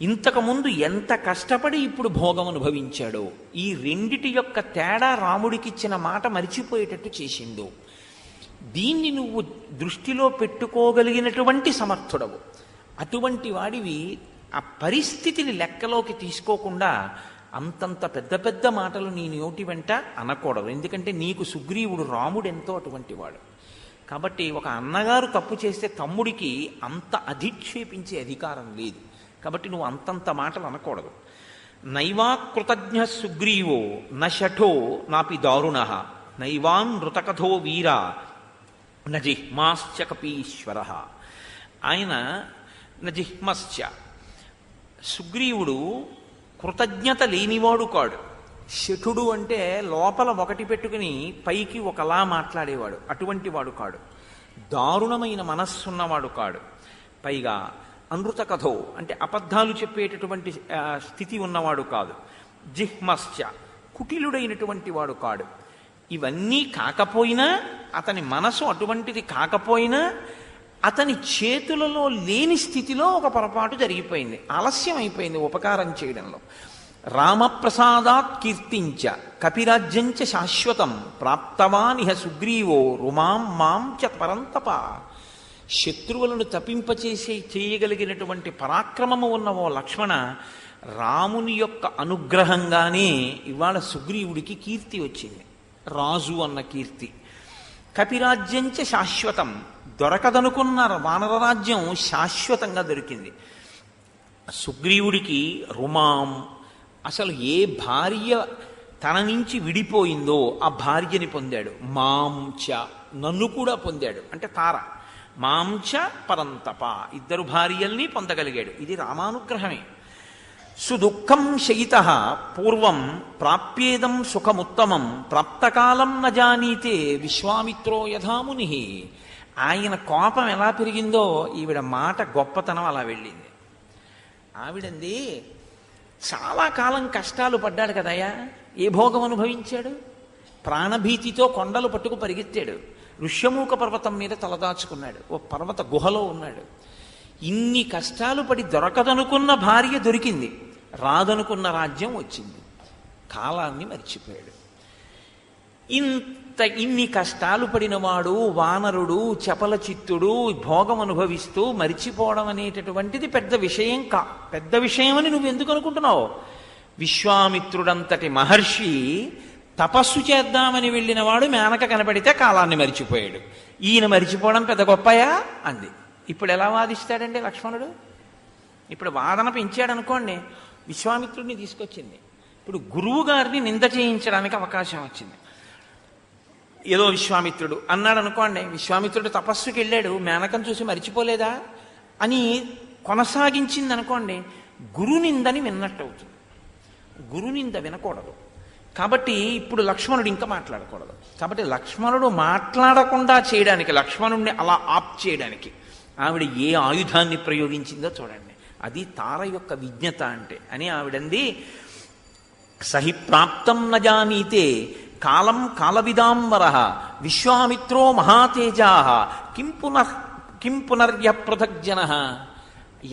ఇంతకుముందు ఎంత కష్టపడి ఇప్పుడు భోగం అనుభవించాడో, ఈ రెండిటి యొక్క తేడా రాముడికిచ్చిన మాట మరిచిపోయేటట్టు చేసిందో, దీన్ని నువ్వు దృష్టిలో పెట్టుకోగలిగినటువంటి సమర్థుడవు. అటువంటి వాడివి ఆ పరిస్థితిని లెక్కలోకి తీసుకోకుండా అంతంత పెద్ద పెద్ద మాటలు నీ నోటి వెంట అనకూడదు. ఎందుకంటే నీకు సుగ్రీవుడు రాముడెంతో అటువంటి వాడు. కాబట్టి ఒక అన్నగారు తప్పు చేస్తే తమ్ముడికి అంత అధిక్షేపించే అధికారం లేదు. కాబట్టి నువ్వు అంతంత మాటలు అనకూడదు. నైవా కృతజ్ఞ సుగ్రీవో నషఠో నాపి దారుణ నైవాన్ నృతకథో వీర నజిహ్మాశ్చ కపీశ్వర. ఆయన నజిహ్మశ్చ, సుగ్రీవుడు కృతజ్ఞత లేనివాడు కాడు. శఠుడు అంటే లోపల ఒకటి పెట్టుకుని పైకి ఒకలా మాట్లాడేవాడు, అటువంటి వాడు కాడు. దారుణమైన మనస్సున్నవాడు కాడు. పైగా అనృత కథో అంటే అబద్ధాలు చెప్పేటటువంటి స్థితి ఉన్నవాడు కాదు. జిహ్మశ్చ, కుటిలుడైనటువంటి వాడు కాడు. ఇవన్నీ కాకపోయినా, అతని మనసు అటువంటిది కాకపోయినా, అతని చేతులలో లేని స్థితిలో ఒక పొరపాటు జరిగిపోయింది, ఆలస్యం అయిపోయింది ఉపకారం చేయడంలో. రామప్రసాదాత్ కీర్తించ కపిరాజ్యంచ శాశ్వతం ప్రాప్తవానిహ సుగ్రీవో రుమాం మాం చ పరంతప. శత్రువులను చేయగలిగినటువంటి పరాక్రమము ఉన్న ఓ లక్ష్మణ, రాముని యొక్క అనుగ్రహంగానే ఇవాళ సుగ్రీవుడికి కీర్తి వచ్చింది, రాజు అన్న కీర్తి. కపిరాజ్యంచ శాశ్వతం, దొరకదనుకున్న వానరరాజ్యం శాశ్వతంగా దొరికింది సుగ్రీవుడికి. రుమాం, అసలు ఏ భార్య తన నుంచి విడిపోయిందో ఆ భార్యని పొందాడు. మాంచ, నన్ను కూడా పొందాడు. అంటే తార మాంచ పరంతప, ఇద్దరు భార్యల్ని పొందగలిగాడు. ఇది రామానుగ్రహమే. సుదుఃఖం శయిత పూర్వం ప్రాప్యేదం సుఖముత్తమం ప్రాప్తకాలం న జానీతే విశ్వామిత్రో యథాముని. ఆయన కోపం ఎలా పెరిగిందో ఈవిడ మాట గొప్పతనం అలా వెళ్ళింది. ఆవిడంది చాలా కాలం కష్టాలు పడ్డాడు కదయ్యా, ఏ భోగం అనుభవించాడు? ప్రాణభీతితో కొండలు పట్టుకు పరిగెత్తాడు, ఋష్యమూక పర్వతం మీద తలదాచుకున్నాడు, ఓ పర్వత గుహలో ఉన్నాడు. ఇన్ని కష్టాలు పడి దొరకదనుకున్న భార్య దొరికింది, రాదనుకున్న రాజ్యం వచ్చింది, కాలాన్ని మర్చిపోయాడు. ఇన్ని కష్టాలు పడినవాడు వానరుడు చపల చిత్తుడు భోగం అనుభవిస్తూ మరిచిపోవడం అనేటటువంటిది పెద్ద విషయం అని నువ్వు ఎందుకు అనుకుంటున్నావు? విశ్వామిత్రుడంతటి మహర్షి తపస్సు చేద్దామని వెళ్ళిన వాడు మేనక కనపడితే కాలాన్ని మరిచిపోయాడు. ఈయన మరిచిపోవడం పెద్ద గొప్పయా అంది. ఇప్పుడు ఎలా వాదిస్తాడండి లక్ష్మణుడు? ఇప్పుడు వాదన పెంచాడు అనుకోండి, విశ్వామిత్రుడిని తీసుకొచ్చింది. ఇప్పుడు గురువు గారిని నింద చేయించడానికి అవకాశం వచ్చింది. ఏదో విశ్వామిత్రుడు అన్నాడు అనుకోండి, విశ్వామిత్రుడు తపస్సుకి వెళ్ళాడు, మేనకం చూసి మరిచిపోలేదా అని కొనసాగించింది అనుకోండి, గురునిందని విన్నట్టు అవుతుంది. గురునింద వినకూడదు. కాబట్టి ఇప్పుడు లక్ష్మణుడు ఇంకా మాట్లాడకూడదు. కాబట్టి లక్ష్మణుడు మాట్లాడకుండా చేయడానికి, లక్ష్మణుడిని అలా ఆప్ చేయడానికి ఆవిడ ఏ ఆయుధాన్ని ప్రయోగించిందో చూడండి. అది తార యొక్క విజ్ఞత అంటే. అని ఆవిడంది, సహి ప్రాప్తం న జానీతే కాలం కాలవిదాంబర విశ్వామిత్రో మహాతేజా కిం పునర్య పృథగ్జన.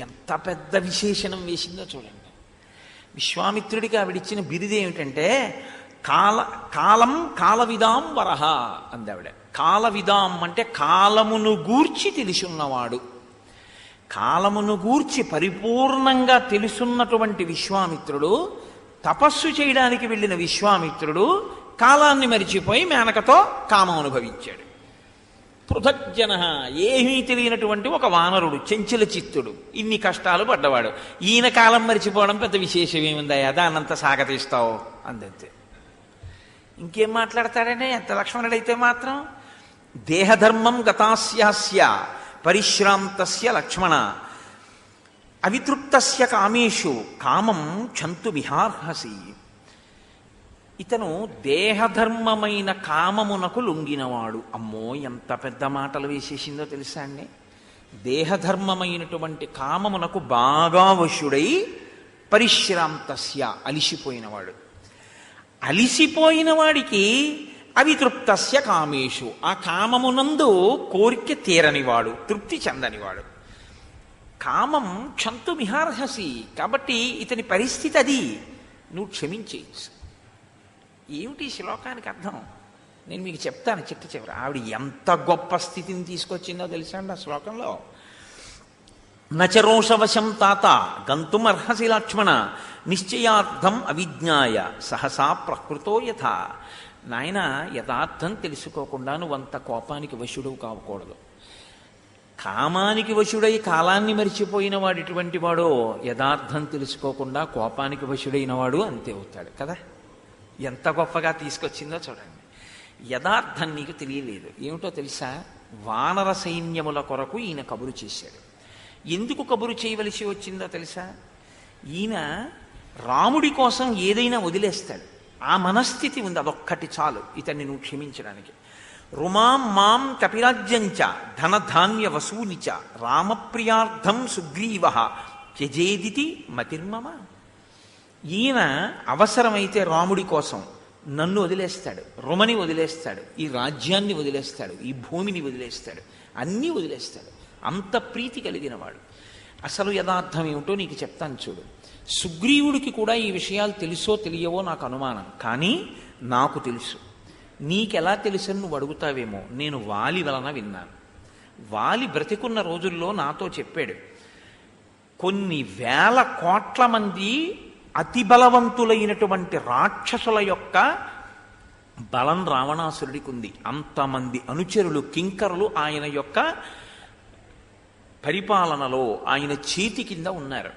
ఎంత పెద్ద విశేషణం వేసిందో చూడండి. విశ్వామిత్రుడికి ఆవిడిచ్చిన బిరుదు ఏమిటంటే కాలం కాలవిదాంబర అంది ఆవిడ. కాలవిదాం అంటే కాలమును గూర్చి తెలుసున్నవాడు. కాలమును గూర్చి పరిపూర్ణంగా తెలుసున్నటువంటి విశ్వామిత్రుడు, తపస్సు చేయడానికి వెళ్ళిన విశ్వామిత్రుడు కాలాన్ని మరిచిపోయి మేనకతో కామం అనుభవించాడు. పృథగ్జన, ఏమీ తెలియనటువంటి ఒక వానరుడు, చెంచల చిత్తుడు, ఇన్ని కష్టాలు పడ్డవాడు. ఈయన కాలం మరిచిపోవడం పెద్ద విశేషం ఏముందయ్యా, దాన్నంత సాగతీస్తావు అందంతే. ఇంకేం మాట్లాడతాడనే ఎంత లక్ష్మణుడైతే మాత్రం. దేహధర్మం గతాస్యాస్య పరిశ్రాంతస్య లక్ష్మణ అవితృప్తస్య కామేషు కామం క్షంతు విహార్హసి. ఇతను దేహధర్మమైన కామమునకు లొంగినవాడు. అమ్మో, ఎంత పెద్ద మాటలు వేసేసిందో తెలుసా అండి. దేహధర్మమైనటువంటి కామమునకు బాగా వశుడై పరిశ్రాంతస్య అలిసిపోయినవాడు. అలిసిపోయిన వాడికి అవితృప్తస్య కామేషు, ఆ కామమునందు కోరిక తీరనివాడు, తృప్తి చెందనివాడు. కామం క్షంతు విహార్హసి. కాబట్టి ఇతని పరిస్థితి అది, నువ్వు క్షమించేయచ్చు. ఏమిటి శ్లోకానికి అర్థం? నేను మీకు చెప్తాను చిట్ట చివరి. ఆవిడ ఎంత గొప్ప స్థితిని తీసుకొచ్చిందో తెలుసా అండి ఆ శ్లోకంలో. నచరోషవశం తాత గంతుమర్హసి లక్ష్మణ నిశ్చయార్థం అవిజ్ఞాయ సహసా ప్రకృతో యథ. నాయన, యథార్థం తెలుసుకోకుండా నువ్వంత కోపానికి వశుడు కావకూడదు. కామానికి వశుడై కాలాన్ని మరిచిపోయిన వాడు ఎటువంటి వాడో, యథార్థం తెలుసుకోకుండా కోపానికి వశుడైన వాడు అంతే అవుతాడు కదా. ఎంత గొప్పగా తీసుకొచ్చిందో చూడండి. యథార్థం నీకు తెలియలేదు. ఏమిటో తెలుసా? వానర సైన్యముల కొరకు ఈయన కబురు చేశాడు. ఎందుకు కబురు చేయవలసి వచ్చిందో తెలుసా? ఈయన రాముడి కోసం ఏదైనా వదిలేస్తాడు. ఆ మనస్థితి ఉంది, అదొక్కటి చాలు ఇతన్ని నువ్వు క్షమించడానికి. రుమాం మాం కపిరాజ్యంచ ధనధాన్య వసూనిచ రామప్రియార్థం సుగ్రీవ త్యజేదితి మతిర్మమ. ఈయన అవసరమైతే రాముడి కోసం నన్ను వదిలేస్తాడు, రుమని వదిలేస్తాడు, ఈ రాజ్యాన్ని వదిలేస్తాడు, ఈ భూమిని వదిలేస్తాడు, అన్నీ వదిలేస్తాడు. అంత ప్రీతి కలిగినవాడు. అసలు యథార్థం ఏమిటో నీకు చెప్తాను చూడు. సుగ్రీవుడికి కూడా ఈ విషయాలు తెలుసో తెలియవో నాకు అనుమానం, కానీ నాకు తెలుసు. నీకెలా తెలుసని నువ్వు అడుగుతావేమో. నేను వాలి వలన విన్నాను. వాలి బ్రతికున్న రోజుల్లో నాతో చెప్పాడు, కొన్ని వేల కోట్ల మంది అతి బలవంతులైనటువంటి రాక్షసుల యొక్క బలం రావణాసురుడికి ఉంది. అంతమంది అనుచరులు, కింకరులు ఆయన యొక్క పరిపాలనలో, ఆయన చేతి కింద ఉన్నారు.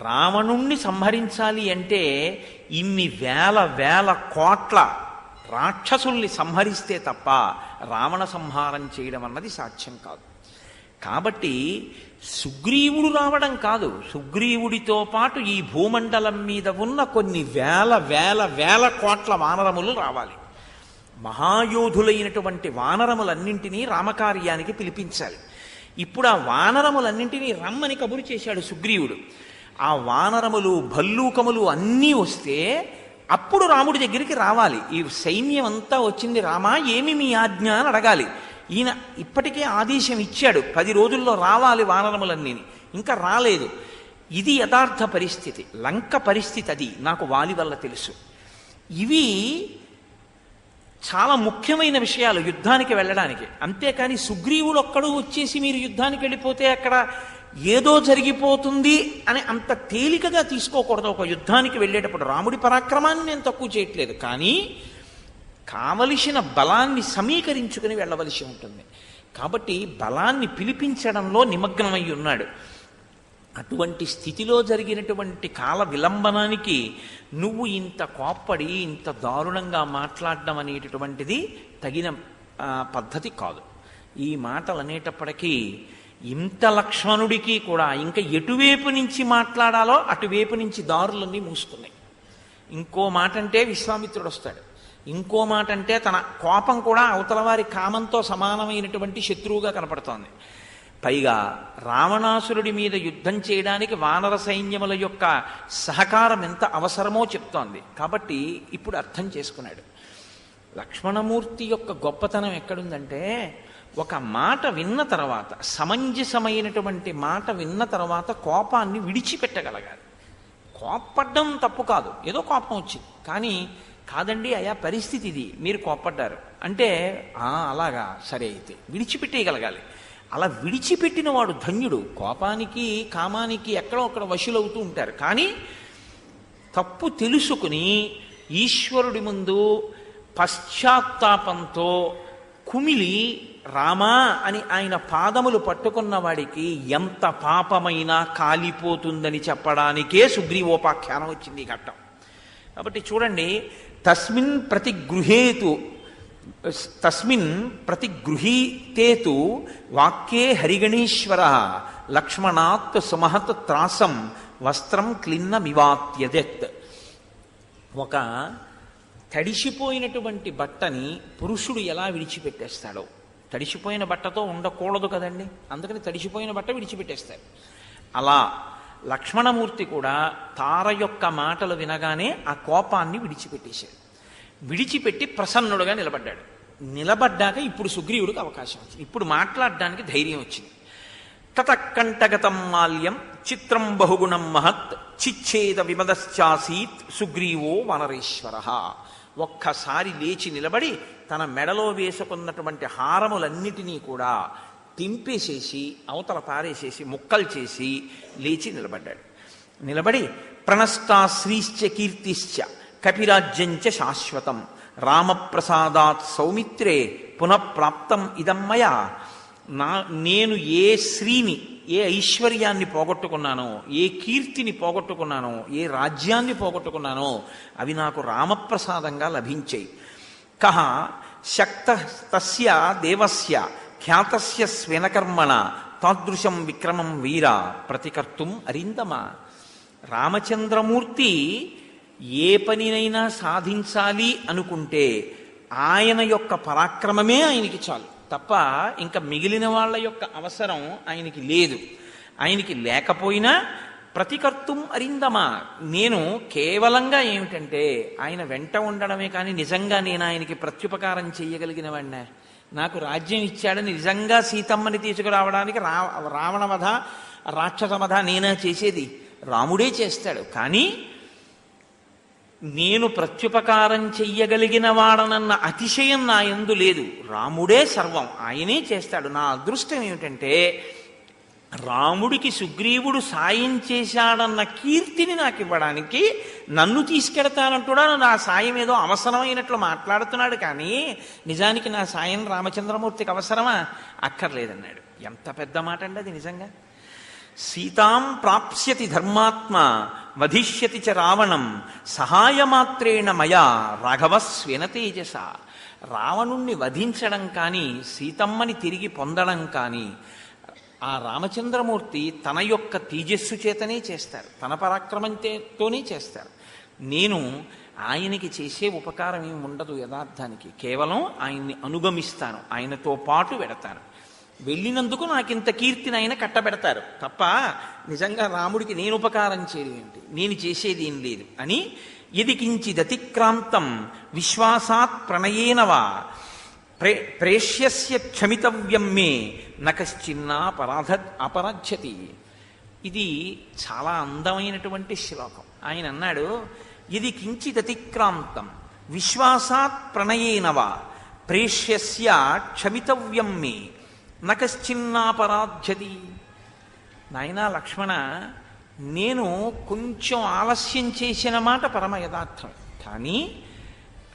రావణుణ్ణి సంహరించాలి అంటే ఇన్ని వేల వేల కోట్ల రాక్షసుల్ని సంహరిస్తే తప్ప రావణ సంహారం చేయడం అన్నది సాధ్యం కాదు. కాబట్టి సుగ్రీవుడు రావడం కాదు, సుగ్రీవుడితో పాటు ఈ భూమండలం మీద ఉన్న కొన్ని వేల వేల వేల కోట్ల వానరములు రావాలి. మహాయోధులైనటువంటి వానరములన్నింటినీ రామకార్యానికి పిలిపించాలి. ఇప్పుడు ఆ వానరములన్నింటినీ రమ్మని కబురు చేశాడు సుగ్రీవుడు. ఆ వానరములు భల్లూకములు అన్నీ వస్తే అప్పుడు రాముడి దగ్గరికి రావాలి. ఈ సైన్యం అంతా వచ్చింది, రామా ఏమి మీ ఆజ్ఞ అని అడగాలి. ఈయన ఇప్పటికే ఆదేశం ఇచ్చాడు, 10 రోజుల్లో రావాలి వానరములన్నీ, ఇంకా రాలేదు. ఇది యథార్థ పరిస్థితి, లంక పరిస్థితి. అది నాకు వాలి వల్ల తెలుసు. ఇవి చాలా ముఖ్యమైన విషయాలు యుద్ధానికి వెళ్ళడానికి. అంతేకాని సుగ్రీవుడు ఒక్కడు వచ్చేసి మీరు యుద్ధానికి వెళ్ళిపోతే అక్కడ ఏదో జరిగిపోతుంది అని అంత తేలికగా తీసుకోకూడదు. ఒక యుద్ధానికి వెళ్ళేటప్పుడు రాముడి పరాక్రమాన్ని నేను తక్కువ చేయట్లేదు, కానీ కావలసిన బలాన్ని సమీకరించుకుని వెళ్ళవలసి ఉంటుంది. కాబట్టి బలాన్ని పిలిపించడంలో నిమగ్నమై ఉన్నాడు. అటువంటి స్థితిలో జరిగినటువంటి కాల విలంబనానికి నువ్వు ఇంత కోప్పడి ఇంత దారుణంగా మాట్లాడడం అనేటటువంటిది తగిన పద్ధతి కాదు. ఈ మాటలు అనేటప్పటికీ ఇంత లక్ష్మణుడికి కూడా ఇంకా ఎటువైపు నుంచి మాట్లాడాలో అటువైపు నుంచి దారులన్నీ మూసుకున్నాయి. ఇంకో మాట అంటే విశ్వామిత్రుడు వస్తాడు, ఇంకో మాట అంటే తన కోపం కూడా అవతల వారి కామంతో సమానమైనటువంటి శత్రువుగా కనపడుతోంది. పైగా రావణాసురుడి మీద యుద్ధం చేయడానికి వానర సైన్యముల యొక్క సహకారం ఎంత అవసరమో చెప్తోంది. కాబట్టి ఇప్పుడు అర్థం చేసుకున్నాడు. లక్ష్మణమూర్తి యొక్క గొప్పతనం ఎక్కడుందంటే, ఒక మాట విన్న తర్వాత, సమంజసమైనటువంటి మాట విన్న తర్వాత కోపాన్ని విడిచిపెట్టగలగాలి. కోప్పడ్డం తప్పు కాదు, ఏదో కోపం వచ్చింది, కానీ కాదండి అయా పరిస్థితి ఇది, మీరు కోప్పడ్డారు అంటే అలాగా సరే అయితే విడిచిపెట్టేయగలగాలి. అలా విడిచిపెట్టిన వాడు ధన్యుడు. కోపానికి కామానికి ఎక్కడో అక్కడ వశులవుతూ ఉంటారు, కానీ తప్పు తెలుసుకుని ఈశ్వరుడి ముందు పశ్చాత్తాపంతో కుమిలి రామా అని ఆయన పాదములు పట్టుకున్న వాడికి ఎంత పాపమైనా కాలిపోతుందని చెప్పడానికే సుగ్రీవోపాఖ్యానం వచ్చింది ఈ ఘట్టం. కాబట్టి చూడండి, తస్మిన్ ప్రతిగృహీతేతు వాక్యే హరిగణేశ్వర లక్ష్మణాత్ సుమహత్ త్రాసం వస్త్రం క్లిన్నమివాత్యజత్. ఒక తడిసిపోయినటువంటి బట్టని పురుషుడు ఎలా విడిచిపెట్టేస్తాడో, తడిసిపోయిన బట్టతో ఉండకూడదు కదండి, అందుకని తడిసిపోయిన బట్ట విడిచిపెట్టేస్తాడు. అలా లక్ష్మణమూర్తి కూడా తార యొక్క మాటలు వినగానే ఆ కోపాన్ని విడిచిపెట్టేశాడు. విడిచిపెట్టి ప్రసన్నుడుగా నిలబడ్డాడు. నిలబడ్డాక ఇప్పుడు సుగ్రీవుడికి అవకాశం వచ్చింది, ఇప్పుడు మాట్లాడడానికి ధైర్యం వచ్చింది. తతకంఠగతం మాల్యం చిత్రం బహుగుణం మహత్ చిచ్ఛేద విమదశ్చాసీత్ సుగ్రీవో వనరేశ్వర. ఒక్కసారి లేచి నిలబడి తన మెడలో వేసుకున్నటువంటి హారములన్నిటినీ కూడా తింపేసేసి అవతల పారేసేసి ముక్కలు చేసి లేచి నిలబడ్డాడు. నిలబడి ప్రణష్టాశ్రీశ్చ కీర్తిశ్చ కపిరాజ్యంచ శాశ్వతం రామప్రసాదాత్ సౌమిత్రే పునఃప్రాప్తం ఇదమ్మయా. నేను ఏ శ్రీని, ఏ ఐశ్వర్యాన్ని పోగొట్టుకున్నానో, ఏ కీర్తిని పోగొట్టుకున్నానో, ఏ రాజ్యాన్ని పోగొట్టుకున్నానో అవి నాకు రామప్రసాదంగా లభించాయి. కహ శక్త తస్య దేవస్య ఖ్యాతస్య స్వేనకర్మణ తాదృశం విక్రమం వీర ప్రతికర్తుం అరిందమ. రామచంద్రమూర్తి ఏ పనినైనా సాధించాలి అనుకుంటే ఆయన యొక్క పరాక్రమమే ఆయనకి చాలు తప్ప ఇంకా మిగిలిన వాళ్ళ యొక్క అవసరం ఆయనకి లేదు. ఆయనకి లేకపోయినా ప్రతికర్తుం అరిందమా, నేను కేవలంగా ఏమిటంటే ఆయన వెంట ఉండడమే కానీ నిజంగా నేను ఆయనకి ప్రత్యుపకారం చేయగలిగిన వాడినా, నాకు రాజ్యం ఇచ్చాడని నిజంగా సీతమ్మని తీసుకురావడానికి రావణవధ రాక్షసవధ నేనా చేసేది? రాముడే చేస్తాడు. కానీ నేను ప్రత్యుపకారం చెయ్యగలిగిన వాడనన్న అతిశయం నా యందు లేదు. రాముడే సర్వం, ఆయనే చేస్తాడు. నా అదృష్టం ఏమిటంటే రాముడికి సుగ్రీవుడు సాయం చేశాడన్న కీర్తిని నాకు ఇవ్వడానికి నన్ను తీసుకెడతానంటున్నాను. నా సాయం ఏదో అవసరమైనట్లు మాట్లాడుతున్నాడు, కానీ నిజానికి నా సాయం రామచంద్రమూర్తికి అవసరమా? అక్కర్లేదన్నాడు. ఎంత పెద్ద మాట అండి అది నిజంగా. సీతాం ప్రాప్స్యతి ధర్మాత్మ వధిష్యతి చ రావణం సహాయమాత్రేణ మయా రాఘవస్వేన తేజస. రావణుణ్ణి వధించడం కానీ సీతమ్మని తిరిగి పొందడం కానీ ఆ రామచంద్రమూర్తి తన యొక్క తేజస్సు చేతనే చేస్తారు, తన పరాక్రమంతోనే చేస్తారు. నేను ఆయనకి చేసే ఉపకారం ఏమి ఉండదు యథార్థానికి, కేవలం ఆయన్ని అనుగమిస్తాను, ఆయనతో పాటు వెడతాను. వెళ్ళినందుకు నాకింత కీర్తిని ఆయన కట్టబెడతారు తప్ప నిజంగా రాముడికి నేను ఉపకారం చేయడం ఏమిటి, నేను చేసేది ఏం లేదు అని. యది కించిదతిక్రాంతం విశ్వాసాత్ ప్రణయేనవా ప్రేష్యస్య క్షమితవ్యం మే నకశ్చిన్నా అపరాధ్యతి. ఇది చాలా అందమైనటువంటి శ్లోకం. ఆయన అన్నాడు, ఇది కించిదతిక్రాంతం విశ్వాసాత్ ప్రణయేనవా ప్రేష్యస్య క్షమితవ్యం మే నకశ్చిన్నాపరాధ్యతి. నాయనా లక్ష్మణ, నేను కొంచెం ఆలస్యం చేసిన మాట పరమ యథార్థం, కానీ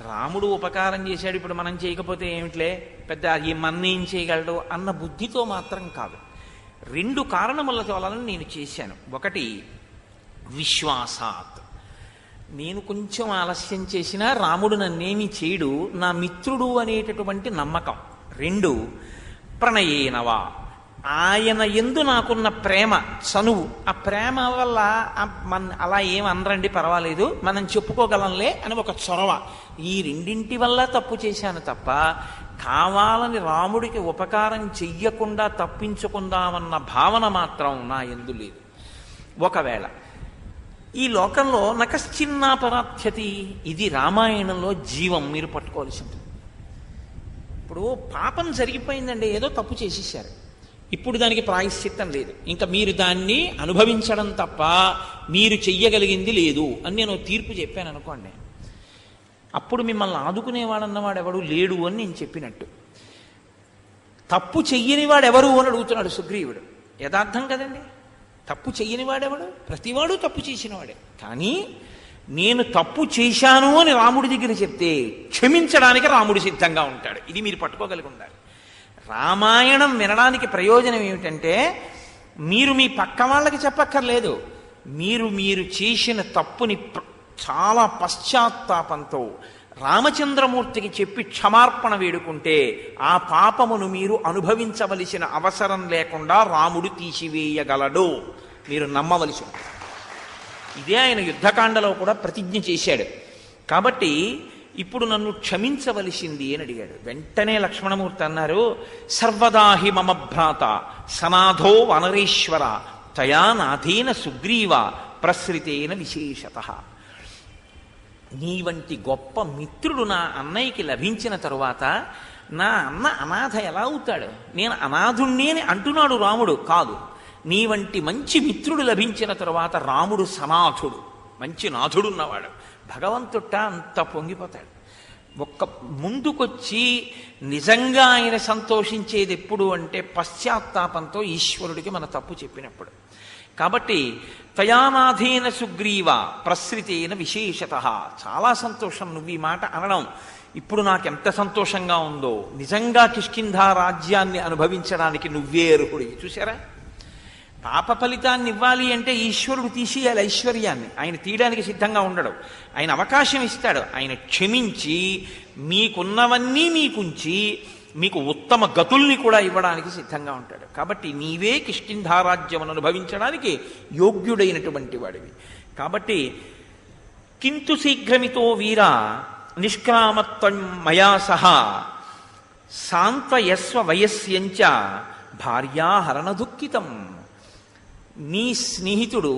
రాముడు ఉపకారం చేశాడు, ఇప్పుడు మనం చేయకపోతే ఏమిట్లే, పెద్ద ఈ మన్నేం చేయగలడు అన్న బుద్ధితో మాత్రం కాదు. 2 కారణముల వలన నేను చేశాను. ఒకటి, విశ్వాసాత్, నేను కొంచెం ఆలస్యం చేసినా రాముడు నన్నేమి చేయడు, నా మిత్రుడు అనేటటువంటి నమ్మకం. 2, ప్రణయేనవా, ఆయన యందు నాకున్న ప్రేమ, చనువు, ఆ ప్రేమ వల్ల అలా ఏం అనరండి పర్వాలేదు మనం చెప్పుకోగలంలే అని ఒక చొరవ. ఈ 2 వల్ల తప్పు చేశాను తప్ప కావాలని రాముడికి ఉపకారం చెయ్యకుండా తప్పించుకుందామన్న భావన మాత్రం నా యందు లేదు. ఒకవేళ ఈ లోకంలో నకశ్చిన్నాపరాధ్యతి, ఇది రామాయణంలో జీవం, మీరు పట్టుకోవాల్సి ఉంటుంది. ఇప్పుడు పాపం జరిగిపోయిందండి, ఏదో తప్పు చేసేసారు, ఇప్పుడు దానికి ప్రాయశ్చిత్తం లేదు, ఇంకా మీరు దాన్ని అనుభవించడం తప్ప మీరు చెయ్యగలిగింది లేదు అని నేను తీర్పు చెప్పాను అనుకోండి, అప్పుడు మిమ్మల్ని ఆదుకునేవాడన్నవాడు ఎవడు లేడు అని నేను చెప్పినట్టు. తప్పు చెయ్యని వాడెవరు అని అడుగుతున్నాడు సుగ్రీవుడు. యథార్థం కదండి, తప్పు చెయ్యని వాడెవడు, ప్రతివాడు తప్పు చేసినవాడే. కానీ నేను తప్పు చేశాను అని రాముడి దగ్గర చెప్తే క్షమించడానికి రాముడు సిద్ధంగా ఉంటాడు. ఇది మీరు పట్టుకోగలిగి ఉండాలి. రామాయణం వినడానికి ప్రయోజనం ఏమిటంటే, మీరు మీ పక్క వాళ్ళకి చెప్పక్కర్లేదు, మీరు చేసిన తప్పుని చాలా పశ్చాత్తాపంతో రామచంద్రమూర్తికి చెప్పి క్షమార్పణ వేడుకుంటే ఆ పాపమును మీరు అనుభవించవలసిన అవసరం లేకుండా రాముడు తీసివేయగలడు. మీరు నమ్మవలసి ఉంటుంది. ఇదే ఆయన యుద్ధకాండలో కూడా ప్రతిజ్ఞ చేశాడు. కాబట్టి ఇప్పుడు నన్ను క్షమించవలసింది అని అడిగాడు. వెంటనే లక్ష్మణమూర్తి అన్నారు, సర్వదాహి మమ భ్రాత సనాథో వనరేశ్వర తయా నాథేన సుగ్రీవ ప్రసృతేన విశేషతః. నీ వంటి గొప్ప మిత్రుడు నా అన్నయ్యకి లభించిన తరువాత నా అన్న అనాథ ఎలా అవుతాడు? నేను అనాథుణ్ణి అని అంటున్నాడు రాముడు. కాదు, నీ వంటి మంచి మిత్రుడు లభించిన తరువాత రాముడు సనాథుడు, మంచి నాథుడున్నవాడు. భగవంతుట్ట అంత పొంగిపోతాడు. ఒక్క ముందుకొచ్చి నిజంగా ఆయన సంతోషించేది ఎప్పుడు అంటే పశ్చాత్తాపంతో ఈశ్వరుడికి మన తప్పు చెప్పినప్పుడు. కాబట్టి తయానాథేన సుగ్రీవ ప్రసృతేన విశేషతః. చాలా సంతోషం నువ్వు ఈ మాట అనడం. ఇప్పుడు నాకెంత సంతోషంగా ఉందో, నిజంగా కిష్కింధా రాజ్యాన్ని అనుభవించడానికి నువ్వే అర్హుడి. చూసారా, పాప ఫలితాన్ని ఇవ్వాలి అంటే ఈశ్వరుడు తీసేయాలి ఐశ్వర్యాన్ని. ఆయన తీయడానికి సిద్ధంగా ఉండడు, ఆయన అవకాశం ఇస్తాడు. ఆయన క్షమించి మీకున్నవన్నీ మీకుంచి మీకు ఉత్తమ గతుల్ని కూడా ఇవ్వడానికి సిద్ధంగా ఉంటాడు. కాబట్టి నీవే కిష్కింధారాజ్యమును అనుభవించడానికి యోగ్యుడైనటువంటి వాడివి. కాబట్టి కింతు శీఘ్రమితో వీర నిష్క్రామత్వం మయా సహా సాంత్వయస్వ వయస్యంచ భార్యాహరణ దుఃఖితం. నీ స్నేహితుడు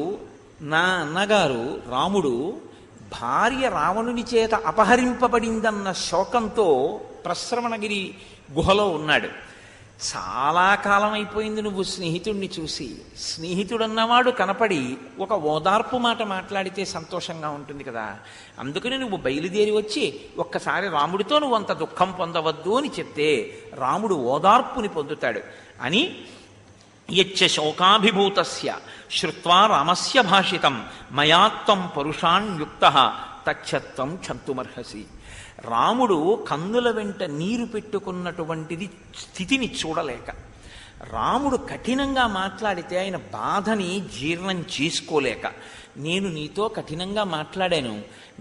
నా అన్నగారు రాముడు భార్య రావణుని చేత అపహరింపబడిందన్న శోకంతో ప్రశ్రవణగిరి గుహలో ఉన్నాడు. చాలా కాలం అయిపోయింది నువ్వు స్నేహితుడిని చూసి. స్నేహితుడన్నవాడు కనపడి ఒక ఓదార్పు మాట మాట్లాడితే సంతోషంగా ఉంటుంది కదా. అందుకని నువ్వు బయలుదేరి వచ్చి ఒక్కసారి రాముడితో నువ్వు అంత దుఃఖం పొందవద్దు అని చెప్తే రాముడు ఓదార్పుని పొందుతాడు అని. యచ్చ శోకాభిభూతస్య శ్రుత్వా రామస్య భాషితం మయాత్వం పరుషాన్యుక్తః తచ్చత్వం క్షంతుమర్హసి. రాముడు కన్నుల వెంట నీరు పెట్టుకున్నటువంటిది స్థితిని చూడలేక, రాముడు కఠినంగా మాట్లాడితే ఆయన బాధని జీర్ణం చేసుకోలేక, నేను నీతో కఠినంగా మాట్లాడాను,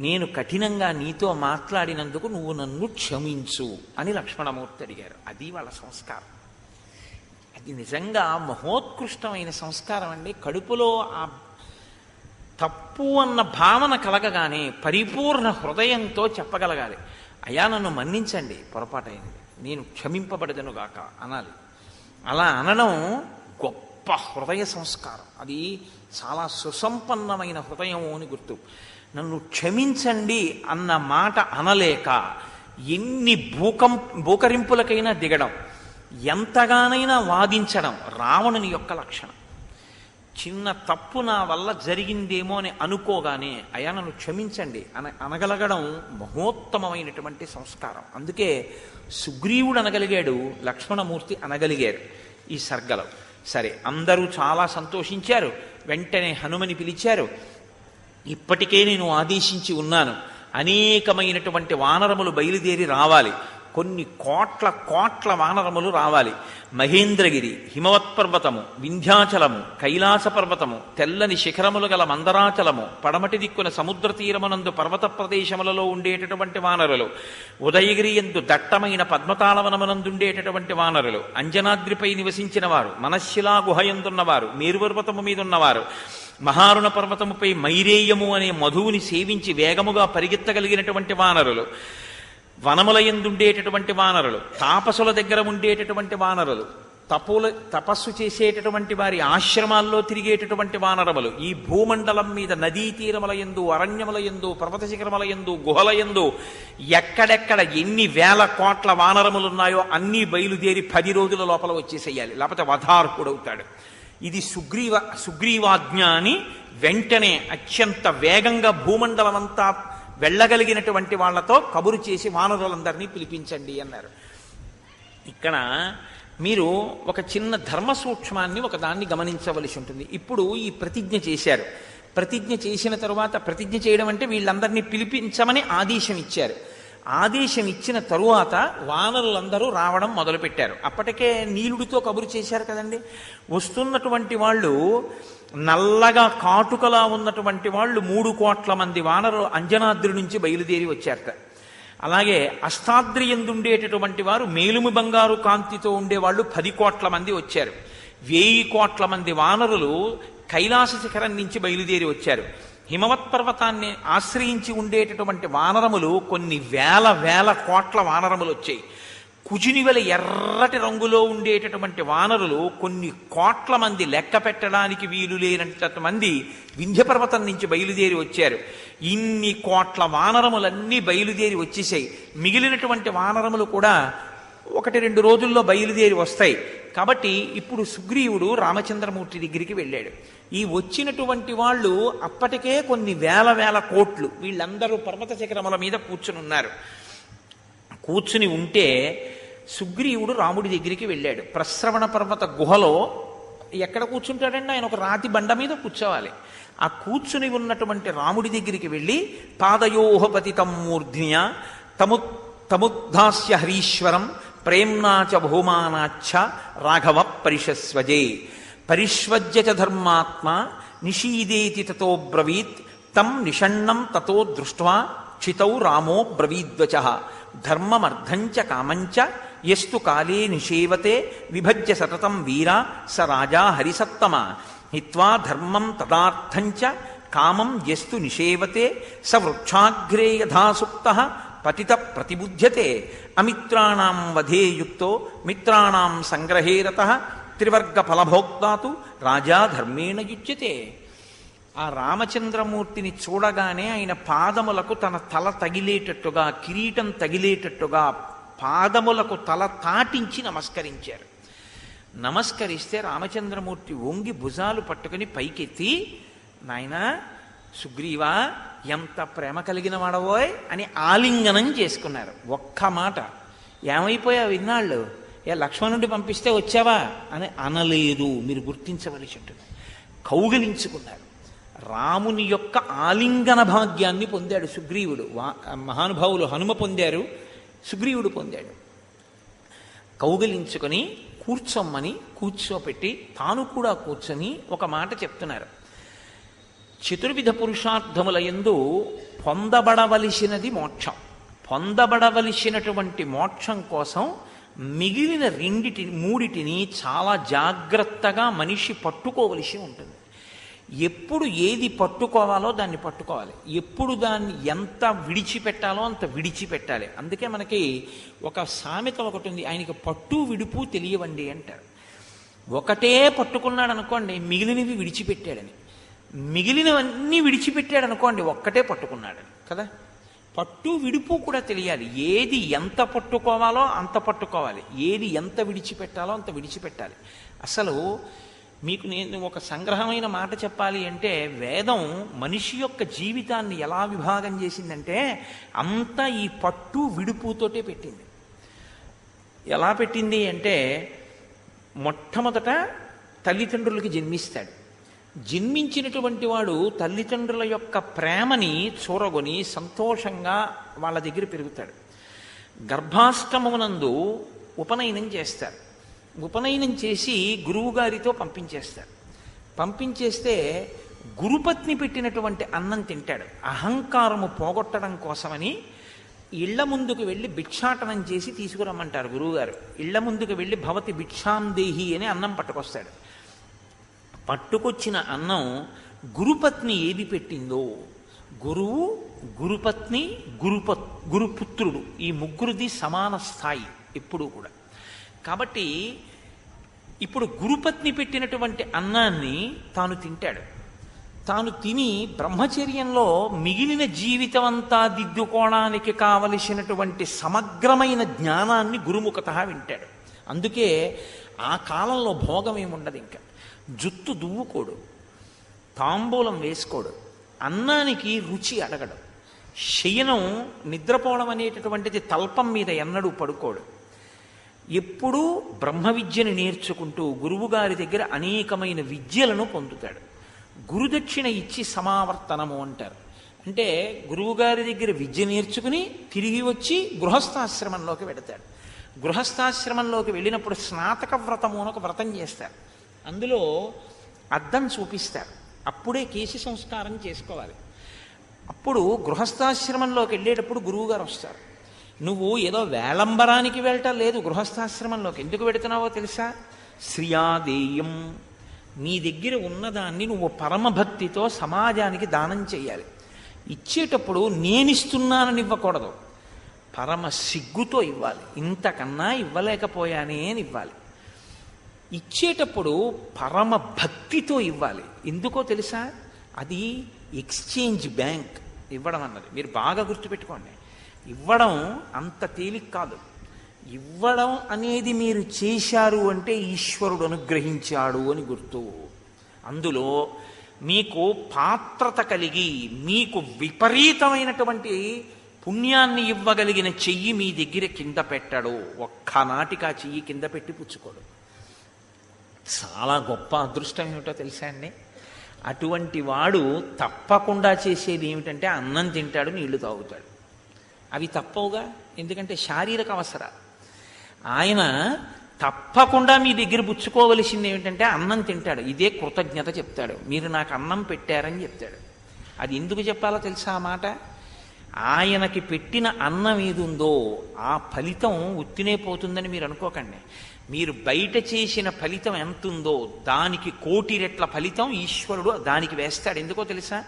నేను కఠినంగా నీతో మాట్లాడినందుకు నువ్వు నన్ను క్షమించు అని లక్ష్మణమూర్తి అడిగారు. అది వాళ్ళ సంస్కారం. ఇది నిజంగా మహోత్కృష్టమైన సంస్కారం అండి. కడుపులో ఆ తప్పు అన్న భావన కలగగానే పరిపూర్ణ హృదయంతో చెప్పగలగాలి, అయ్యా నన్ను మన్నించండి, పొరపాటైంది, నేను క్షమింపబడదనుగాక అనాలి. అలా అనడం గొప్ప హృదయ సంస్కారం. అది చాలా సుసంపన్నమైన హృదయము అని గుర్తు. నన్ను క్షమించండి అన్న మాట అనలేక ఎన్ని భూకరింపులకైనా దిగడం, ఎంతగానైనా వాదించడం రావణుని యొక్క లక్షణం. చిన్న తప్పు నా వల్ల జరిగిందేమో అని అనుకోగానే అయ్యా నన్ను క్షమించండి అనగలగడం మహోత్తమమైనటువంటి సంస్కారం. అందుకే సుగ్రీవుడు అనగలిగాడు, లక్ష్మణమూర్తి అనగలిగారు ఈ సర్గలో. సరే, అందరూ చాలా సంతోషించారు. వెంటనే హనుమని పిలిచారు. ఇప్పటికే నేను ఆదేశించి ఉన్నాను, అనేకమైనటువంటి వానరములు బయలుదేరి రావాలి, కొన్ని కోట్ల కోట్ల వానరములు రావాలి. మహేంద్రగిరి, హిమవత్పర్వతము, వింధ్యాచలము, కైలాస పర్వతము, తెల్లని శిఖరములు గల మందరాచలము, పడమటి దిక్కున సముద్ర తీరమునందు పర్వత ప్రదేశములలో ఉండేటటువంటి వానరులు, ఉదయగిరి యందు దట్టమైన పద్మతాళవనమునందుండేటటువంటి వానరులు, అంజనాద్రిపై నివసించిన వారు, మనశ్శిలా గుహయందున్నవారు, మేరుపర్వతము మీదున్నవారు, మహారుణ పర్వతముపై మైరేయము అనే మధువుని సేవించి వేగముగా పరిగెత్తగలిగినటువంటి వానరులు, వనముల యందుండేటటువంటి వానరులు, తాపసుల దగ్గర ఉండేటటువంటి వానరులు, తపస్సు చేసేటటువంటి వారి ఆశ్రమాల్లో తిరిగేటటువంటి వానరములు, ఈ భూమండలం మీద నదీ తీరముల యందు, అరణ్యముల యందు, పర్వత శిఖరముల యందు, గుహల యందు ఎక్కడెక్కడ ఎన్ని వేల కోట్ల వానరములున్నాయో అన్నీ బయలుదేరి 10 రోజుల లోపల వచ్చేసేయాలి, లేకపోతే వధార్హుడవుతాడు. ఇది సుగ్రీవాజ్ఞ అని వెంటనే అత్యంత వేగంగా భూమండలమంతా వెళ్ళగలిగినటువంటి వాళ్లతో కబురు చేసి వానరులందరినీ పిలిపించండి అన్నారు. ఇక్కడ మీరు ఒక చిన్న ధర్మ సూక్ష్మాన్ని ఒకదాన్ని గమనించవలసి ఉంటుంది. ఇప్పుడు ఈ ప్రతిజ్ఞ చేశారు. ప్రతిజ్ఞ చేసిన తరువాత, ప్రతిజ్ఞ చేయడం అంటే వీళ్ళందరినీ పిలిపించమని ఆదేశం ఇచ్చారు. ఆదేశం ఇచ్చిన తరువాత వానరులందరూ రావడం మొదలుపెట్టారు. అప్పటికే నీలుడితో కబురు చేశారు కదండి. వస్తున్నటువంటి వాళ్ళు నల్లగా కాటుకలా ఉన్నటువంటి వాళ్ళు 3 కోట్ల మంది వానరులు అంజనాద్రి నుంచి బయలుదేరి వచ్చారట. అలాగే అష్టాద్రి ఎందుండేటటువంటి వారు మేలుము బంగారు కాంతితో ఉండేవాళ్ళు 10 కోట్ల మంది వచ్చారు. 1000 కోట్ల మంది వానరులు కైలాస శిఖరం నుంచి బయలుదేరి వచ్చారు. హిమవత్ పర్వతాన్ని ఆశ్రయించి ఉండేటటువంటి వానరములు కొన్ని వేల కోట్ల వానరములు వచ్చాయి. కుజినివెల ఎర్రటి రంగులో ఉండేటటువంటి వానరులు కొన్ని కోట్ల మంది, లెక్క పెట్టడానికి వీలు లేనంత మంది వింధ్యపర్వతం నుంచి బయలుదేరి వచ్చారు. ఇన్ని కోట్ల వానరములన్నీ బయలుదేరి వచ్చేసాయి. మిగిలినటువంటి వానరములు కూడా 1-2 రోజుల్లో బయలుదేరి వస్తాయి. కాబట్టి ఇప్పుడు సుగ్రీవుడు రామచంద్రమూర్తి దగ్గరికి వెళ్ళాడు. ఈ వచ్చినటువంటి వాళ్ళు అప్పటికే కొన్ని వేల కోట్లు, వీళ్ళందరూ పర్వత శిఖరముల మీద కూర్చుని ఉన్నారు. కూర్చుని ఉంటే సుగ్రీవుడు రాముడి దగ్గరికి వెళ్ళాడు. ప్రశ్రవణ పర్వత గుహలో ఎక్కడ కూర్చుంటాడండి ఆయన? ఒక రాతి బండ మీద కూర్చోవాలి. ఆ కూర్చుని ఉన్నటువంటి రాముడి దగ్గరికి వెళ్ళి పాదయోహపతితం మూర్ధ్నియ తముద్ధాస్య హరీశ్వరం ప్రేమ్నాచ భూమానాచ్చ రాఘవ పరిషస్వజే పరిష్వజ్య చ ధర్మాత్మ నిషీదేతి తతో బ్రవీత్ తం నిషణ్ణం తతో దృష్ట్వా క్షితౌ రామో బ్రవీద్వచః ధర్మమర్థంచ కామంచ యస్తు కాలే నిషేవతే విభజ్య సతతం వీర స రాజా హరిసత్తమ హిత్వా ధర్మం తదార్థంచ కామం యస్తు నిషేవతే స వృక్షాగ్రే యథా సుప్తః పతిత ప్రతిబుధ్యతే అమిత్రాణం వధేయుక్తో మిత్రాణం సంగ్రహే రతః త్రివర్గ ఫలభోక్తాతు రాజా ధర్మేణ యుజ్యతే. ఆ రామచంద్రమూర్తిని చూడగానే ఆయన పాదములకు తన తల తగిలేటట్టుగా, కిరీటం తగిలేటట్టుగా పాదములకు తల తాటించి నమస్కరించారు. నమస్కరిస్తే రామచంద్రమూర్తి వంగి భుజాలు పట్టుకుని పైకెత్తి, నాయనా సుగ్రీవా ఎంత ప్రేమ కలిగిన వాడవోయ్ అని ఆలింగనం చేసుకున్నారు. ఒక్క మాట, ఏమైపోయావు ఇన్నాళ్ళు, లక్ష్మణుడి పంపిస్తే వచ్చావా అని అనలేదు. మీరు గుర్తించవలసి ఉంటుంది. కౌగిలించుకున్నారు. రాముని యొక్క ఆలింగన భాగ్యాన్ని పొందాడు సుగ్రీవుడు. మహానుభావులు హనుమ పొందారు, సుగ్రీవుడు పొందాడు. కౌగిలించుకొని కూర్చోమ్మని కూర్చోపెట్టి తాను కూడా కూర్చొని ఒక మాట చెప్తున్నారు. చతుర్విధ పురుషార్థముల యందు పొందబడవలసినది మోక్షం. పొందబడవలసినటువంటి మోక్షం కోసం మిగిలిన మూడిటిని చాలా జాగ్రత్తగా మనిషి పట్టుకోవలసి ఉంటుంది. ఎప్పుడు ఏది పట్టుకోవాలో దాన్ని పట్టుకోవాలి, ఎప్పుడు దాన్ని ఎంత విడిచిపెట్టాలో అంత విడిచిపెట్టాలి. అందుకే మనకి ఒక సామెత ఒకటి ఉంది, ఆయనకి పట్టు విడుపు తెలియవండి అంటారు. ఒకటే పట్టుకున్నాడు అనుకోండి, మిగిలినవి విడిచిపెట్టాడని. మిగిలినవన్నీ విడిచిపెట్టాడు అనుకోండి, ఒక్కటే పట్టుకున్నాడని కదా. పట్టు విడుపు కూడా తెలియాలి. ఏది ఎంత పట్టుకోవాలో అంత పట్టుకోవాలి, ఏది ఎంత విడిచిపెట్టాలో అంత విడిచిపెట్టాలి. అసలు మీకు నేను ఒక సంగ్రహమైన మాట చెప్పాలి అంటే, వేదం మనిషి యొక్క జీవితాన్ని ఎలా విభాగం చేసిందంటే అంతా ఈ పట్టు విడుపుతోటే పెట్టింది. ఎలా పెట్టింది అంటే, మొట్టమొదట తల్లిదండ్రులకి జన్మిస్తాడు. జన్మించినటువంటి వాడు తల్లిదండ్రుల యొక్క ప్రేమని చూరగొని సంతోషంగా వాళ్ళ దగ్గర పెరుగుతాడు. గర్భాష్టమమునందు ఉపనయనం చేస్తారు. ఉపనయనం చేసి గురువుగారితో పంపించేస్తారు. పంపించేస్తే గురుపత్ని పెట్టినటువంటి అన్నం తింటాడు. అహంకారము పోగొట్టడం కోసమని ఇళ్ల ముందుకు వెళ్ళి భిక్షాటనం చేసి తీసుకురమ్మంటారు గురువుగారు. ఇళ్ల ముందుకు వెళ్ళి భవతి భిక్షాందేహి అని అన్నం పట్టుకొస్తాడు. పట్టుకొచ్చిన అన్నం గురుపత్ని ఏది పెట్టిందో, గురువు, గురుపత్ని, గురుపుత్రుడు, ఈ ముగ్గురిది సమాన స్థాయి ఎప్పుడూ కూడా. కాబట్టి ఇప్పుడు గురుపత్ని పెట్టినటువంటి అన్నాన్ని తాను తింటాడు. తాను తిని బ్రహ్మచర్యంలో మిగిలిన జీవితం అంతా దిద్దుకోవడానికి కావలసినటువంటి సమగ్రమైన జ్ఞానాన్ని గురుముఖతః వింటాడు. అందుకే ఆ కాలంలో భోగం ఏముండదు. ఇంకా జుత్తు దువ్వుకోడు, తాంబూలం వేసుకోడు, అన్నానికి రుచి అడగడు, శయనం నిద్రపోవడం అనేటటువంటిది తల్పం మీద ఎన్నడూ పడుకోడు. ఎప్పుడూ బ్రహ్మ విద్యను నేర్చుకుంటూ గురువుగారి దగ్గర అనేకమైన విద్యలను పొందుతాడు. గురుదక్షిణ ఇచ్చి సమావర్తనము అంటారు. అంటే గురువుగారి దగ్గర విద్య నేర్చుకుని తిరిగి వచ్చి గృహస్థాశ్రమంలోకి వెడతాడు. గృహస్థాశ్రమంలోకి వెళ్ళినప్పుడు స్నాతక వ్రతము అని ఒక వ్రతం చేస్తారు. అందులో అద్దం చూపిస్తారు. అప్పుడే కేశి సంస్కారం చేసుకోవాలి. అప్పుడు గృహస్థాశ్రమంలోకి వెళ్ళేటప్పుడు గురువుగారు వస్తారు. నువ్వు ఏదో వేలంబరానికి వెళ్ళటం లేదు, గృహస్థాశ్రమంలోకి ఎందుకు వెడుతున్నావో తెలుసా? శ్రియాదేయం, నీ దగ్గర ఉన్నదాన్ని నువ్వు పరమభక్తితో సమాజానికి దానం చేయాలి. ఇచ్చేటప్పుడు నేనిస్తున్నానని ఇవ్వకూడదు, పరమ సిగ్గుతో ఇవ్వాలి. ఇంతకన్నా ఇవ్వలేకపోయానే అని ఇవ్వాలి. ఇచ్చేటప్పుడు పరమ భక్తితో ఇవ్వాలి. ఎందుకో తెలుసా? అది ఎక్స్చేంజ్ బ్యాంక్ ఇవ్వడం అన్నది. మీరు బాగా గుర్తుపెట్టుకోండి. ఇవ్వడం అంత తేలిక కాదు. ఇవ్వడం అనేది మీరు చేశారు అంటే ఈశ్వరుడు అనుగ్రహించాడు అని గుర్తు. అందులో మీకు పాత్రత కలిగి మీకు విపరీతమైనటువంటి పుణ్యాన్ని ఇవ్వగలిగిన చెయ్యి మీ దగ్గర కింద పెట్టాడు, ఒక్కనాటికి ఆ చెయ్యి కింద పెట్టి పుచ్చుకోడు. చాలా గొప్ప అదృష్టం ఏమిటో తెలుసా అండి? అటువంటి వాడు తప్పకుండా చేసేది ఏమిటంటే అన్నం తింటాడు, నీళ్లు తాగుతాడు. అవి తప్పవుగా, ఎందుకంటే శారీరక అవసరాలు. ఆయన తప్పకుండా మీ దగ్గర పుచ్చుకోవలసింది ఏమిటంటే అన్నం తింటాడు. ఇదే కృతజ్ఞత చెప్తాడు. మీరు నాకు అన్నం పెట్టారని చెప్తాడు. అది ఎందుకు చెప్పాలో తెలుసా ఆ మాట? ఆయనకి పెట్టిన అన్నం ఏది ఉందో ఆ ఫలితం ఉత్తినే పోతుందని మీరు అనుకోకండి. మీరు బయట చేసిన ఫలితం ఎంత ఉందో దానికి 1,000,000 రెట్ల ఫలితం ఈశ్వరుడు దానికి వేస్తాడు. ఎందుకో తెలుసా?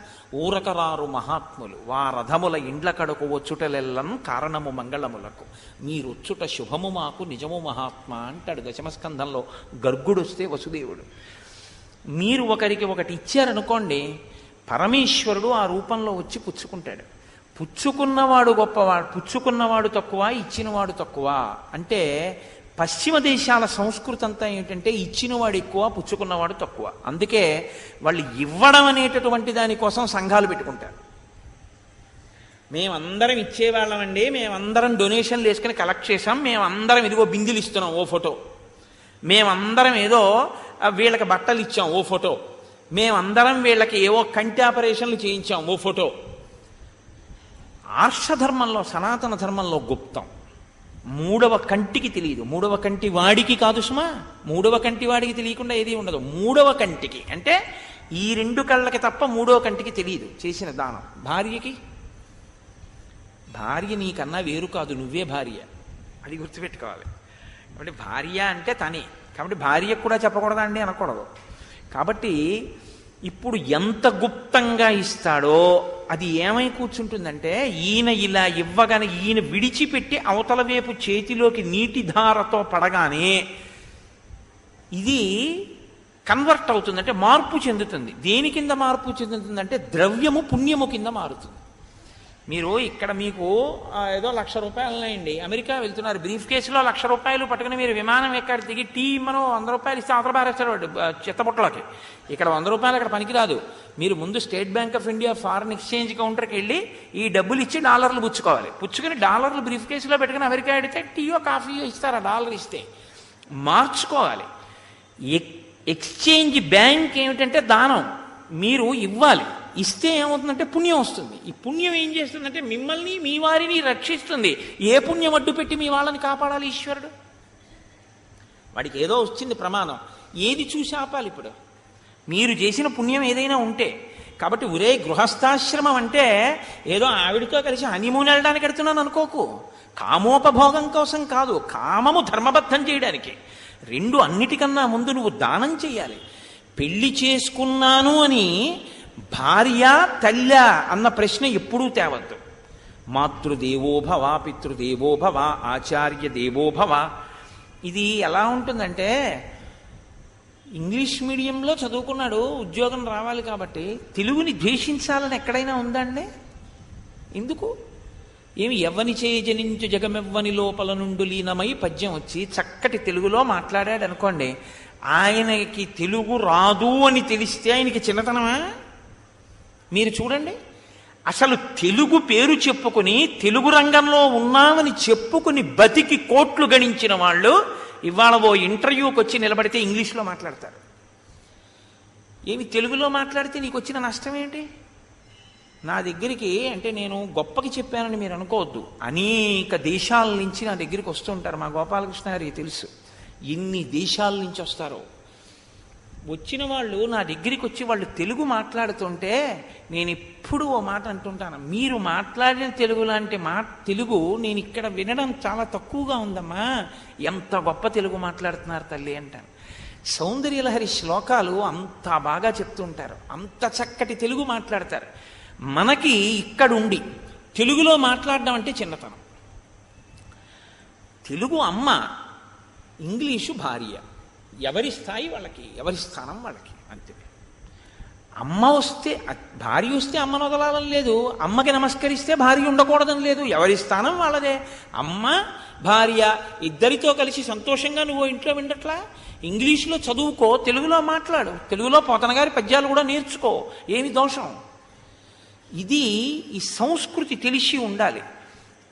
ఊరకరారు మహాత్ములు వారథముల ఇండ్ల కడకు వచ్చుటలెల్లం కారణము మంగళములకు, మీరొచ్చుట శుభము మాకు నిజము మహాత్మా అంటాడు దశమస్కంధంలో. గర్గుడు వస్తే వసుదేవుడు. మీరు ఒకరికి ఒకటి ఇచ్చారనుకోండి, పరమేశ్వరుడు ఆ రూపంలో వచ్చి పుచ్చుకుంటాడు. పుచ్చుకున్నవాడు గొప్పవాడు, పుచ్చుకున్నవాడు తక్కువ, ఇచ్చినవాడు తక్కువ అంటే పశ్చిమ దేశాల సంస్కృతి అంతా ఏంటంటే ఇచ్చినవాడు ఎక్కువ, పుచ్చుకున్నవాడు తక్కువ. అందుకే వాళ్ళు ఇవ్వడం అనేటటువంటి దానికోసం సంఘాలు పెట్టుకుంటారు. మేమందరం ఇచ్చేవాళ్ళమండి, మేమందరం డొనేషన్లు వేసుకుని కలెక్ట్ చేసాం, మేమందరం ఇదిగో బిందులు ఇస్తున్నాం ఓ ఫోటో, మేమందరం ఏదో వీళ్ళకి బట్టలు ఇచ్చాం ఓ ఫోటో, మేమందరం వీళ్ళకి ఏవో కంటి ఆపరేషన్లు చేయించాం ఓ ఫోటో. ఆర్షధర్మంలో, సనాతన ధర్మంలో గుప్తం. మూడవ కంటికి తెలియదు. మూడవ కంటి వాడికి కాదు సుమా, మూడవ కంటి వాడికి తెలియకుండా ఏది ఉండదు. మూడవ కంటికి అంటే ఈ 2 కళ్ళకి తప్ప మూడవ కంటికి తెలియదు చేసిన దానం. భార్యకి, భార్య నీకన్నా వేరు కాదు, నువ్వే భార్య, అది గుర్తుపెట్టుకోవాలి. కాబట్టి భార్య అంటే తనే, కాబట్టి భార్యకు కూడా చెప్పకూడదా అండి అనకూడదు. కాబట్టి ఇప్పుడు ఎంత గుప్తంగా ఇస్తాడో అది ఏమై కూర్చుంటుందంటే, ఈయన ఇలా ఇవ్వగానే ఈయన విడిచిపెట్టి అవతల వైపు చేతిలోకి నీటి ధారతో పడగానే ఇది కన్వర్ట్ అవుతుంది, అంటే మార్పు చెందుతుంది. దేని కింద మార్పు చెందుతుందంటే ద్రవ్యము పుణ్యము కింద మారుతుంది. మీరు ఇక్కడ మీకు ఏదో 1,00,000 రూపాయలున్నాయండి, అమెరికా వెళ్తున్నారు, బ్రీఫ్ కేసులో 1,00,000 రూపాయలు పట్టుకుని మీరు విమానం ఎక్కడ దిగి టీ మనం 100 రూపాయలు ఇస్తే అవతల పారేస్తాడు చెత్తపుట్టలోకి. ఇక్కడ 100 రూపాయలు అక్కడ పనికిరాదు. మీరు ముందు State Bank of India foreign exchange కౌంటర్కి వెళ్ళి ఈ డబ్బులు ఇచ్చి డాలర్లు పుచ్చుకోవాలి. పుచ్చుకుని డాలర్లు బ్రీఫ్ కేసులో పెట్టుకుని అమెరికా ఎడితే టీయో కాఫీయో ఇస్తారు, డాలర్ ఇస్తే మార్చుకోవాలి. ఎక్స్చేంజ్ బ్యాంక్ ఏమిటంటే దానం, మీరు ఇవ్వాలి, ఇస్తే ఏమవుతుందంటే పుణ్యం వస్తుంది. ఈ పుణ్యం ఏం చేస్తుందంటే మిమ్మల్ని మీ వారిని రక్షిస్తుంది. ఏ పుణ్యం అడ్డు పెట్టి మీ వాళ్ళని కాపాడాలి ఈశ్వరుడు? వాడికి ఏదో వచ్చింది ప్రమాదం, ఏది చూసి ఆపాలి? ఇప్పుడు మీరు చేసిన పుణ్యం ఏదైనా ఉంటే. కాబట్టి ఒరే గృహస్థాశ్రమం అంటే ఏదో ఆవిడితో కలిసి హనీమూన్ వెళ్ళడానికి వెడుతున్నాను అనుకోకు, కామోపభోగం కోసం కాదు, కామము ధర్మబద్ధం చేయడానికి. రెండు అన్నిటికన్నా ముందు నువ్వు దానం చెయ్యాలి. పెళ్లి చేసుకున్నాను అని భార్య తల్లి అన్న ప్రశ్న ఎప్పుడూ తేవద్దు. మాతృదేవోభవ, పితృదేవోభవ, ఆచార్య దేవోభవ. ఇది ఎలా ఉంటుందంటే, ఇంగ్లీష్ మీడియంలో చదువుకున్నాడు, ఉద్యోగం రావాలి కాబట్టి తెలుగుని ద్వేషించాలని ఎక్కడైనా ఉందండి? ఎందుకు? ఏమి ఎవ్వని చేయి జనించు జగమెవ్వని లోపల నుండి లీనమై పద్యం వచ్చి చక్కటి తెలుగులో మాట్లాడాడు అనుకోండి, ఆయనకి తెలుగు రాదు అని తెలిస్తే ఆయనకి చిన్నతనమా? మీరు చూడండి, అసలు తెలుగు పేరు చెప్పుకుని తెలుగు రంగంలో ఉన్నామని చెప్పుకుని బతికి కోట్లు గణించిన వాళ్ళు ఇవాళ ఓ ఇంటర్వ్యూకి వచ్చి నిలబడితే ఇంగ్లీష్లో మాట్లాడతారు. ఏమి తెలుగులో మాట్లాడితే నీకు వచ్చిన నష్టం ఏంటి? నా దగ్గరికి, అంటే నేను గొప్పకి చెప్పానని మీరు అనుకోవద్దు, అనేక దేశాల నుంచి నా దగ్గరికి వస్తుంటారు. మా గోపాలకృష్ణ గారికి తెలుసు ఎన్ని దేశాల నుంచి వస్తారో. వచ్చిన వాళ్ళు నా దగ్గరికి వచ్చి వాళ్ళు తెలుగు మాట్లాడుతుంటే నేను ఎప్పుడు ఓ మాట అంటుంటాను, మీరు మాట్లాడిన తెలుగు లాంటి తెలుగు నేను ఇక్కడ వినడం చాలా తక్కువగా ఉందమ్మా, ఎంత గొప్ప తెలుగు మాట్లాడుతున్నారు తల్లి అంటాను. సౌందర్యలహరి శ్లోకాలు అంత బాగా చెప్తుంటారు, అంత చక్కటి తెలుగు మాట్లాడతారు. మనకి ఇక్కడుండి తెలుగులో మాట్లాడడం అంటే చిన్నతనం. తెలుగు అమ్మ, ఇంగ్లీషు భార్య, ఎవరి స్థాయి వాళ్ళకి, ఎవరి స్థానం వాళ్ళకి, అంతే. అమ్మ వస్తే భార్య వస్తే అమ్మను వదలాలని లేదు, అమ్మకి నమస్కరిస్తే భార్య ఉండకూడదని లేదు, ఎవరి స్థానం వాళ్ళదే. అమ్మ భార్య ఇద్దరితో కలిసి సంతోషంగా నువ్వు ఇంట్లో వినట్లా, ఇంగ్లీష్లో చదువుకో, తెలుగులో మాట్లాడు, తెలుగులో పోతన గారి పద్యాలు కూడా నేర్చుకో, ఏమి దోషం? ఇది ఈ సంస్కృతి తెలిసి ఉండాలి.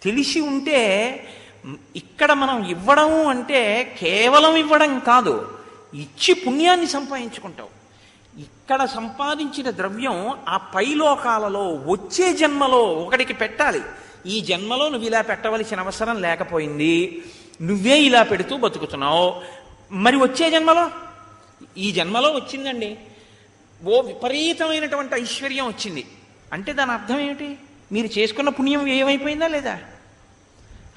తెలిసి ఉంటే ఇక్కడ మనం ఇవ్వడం అంటే కేవలం ఇవ్వడం కాదు, ఇచ్చి పుణ్యాన్ని సంపాదించుకుంటావు. ఇక్కడ సంపాదించిన ద్రవ్యం ఆ పైలోకాలలో వచ్చే జన్మలో ఒకడికి పెట్టాలి. ఈ జన్మలో నువ్వు ఇలా పెట్టవలసిన అవసరం లేకపోయింది, నువ్వే ఇలా పెడుతూ బతుకుతున్నావు, మరి వచ్చే జన్మలో, ఈ జన్మలో వచ్చిందండి ఓ విపరీతమైనటువంటి ఐశ్వర్యం వచ్చింది అంటే దాని అర్థం ఏమిటి? మీరు చేసుకున్న పుణ్యం వ్యయం అయిపోయిందా లేదా?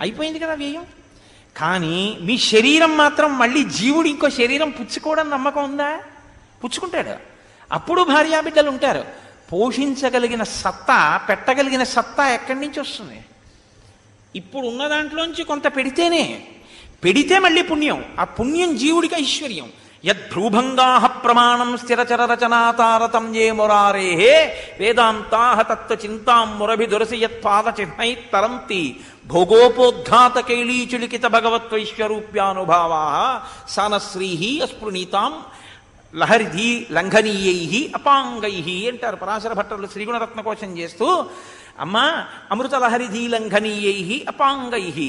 అయిపోయింది కదా వ్యయం. కానీ మీ శరీరం మాత్రం మళ్ళీ జీవుడు ఇంకో శరీరం పుచ్చుకోవడం నమ్మకం ఉందా? పుచ్చుకుంటాడు. అప్పుడు భార్యాబిడ్డలు ఉంటారు. పోషించగలిగిన సత్తా, పెట్టగలిగిన సత్తా ఎక్కడి నుంచి వస్తుంది? ఇప్పుడు ఉన్న దాంట్లోంచి కొంత పెడితే మళ్ళీ పుణ్యం, ఆ పుణ్యం జీవుడికి ఐశ్వర్యం. యద్భ్రూభంగాః ప్రమాణం స్థిరచర రచనాతారతం ఏ మురారేహే వేదాంతాః తత్వచింతాం మురభిదురసి యత్పాదచిహ్నై తరంతి భోగోపోద్ఘాత కైళీచులికిత భగవత్వైశ్వరూప్యానుభావాః సానశ్రీః అస్పృణీతాం లహరిధీ లంఘనీయైః అపాంగైః అంటారు పరాశర భట్టర్లు శ్రీగుణరత్నకోశం చేస్తూ. అమ్మా అమృత లహరిధీ లంఘనీయైః అపాంగైః.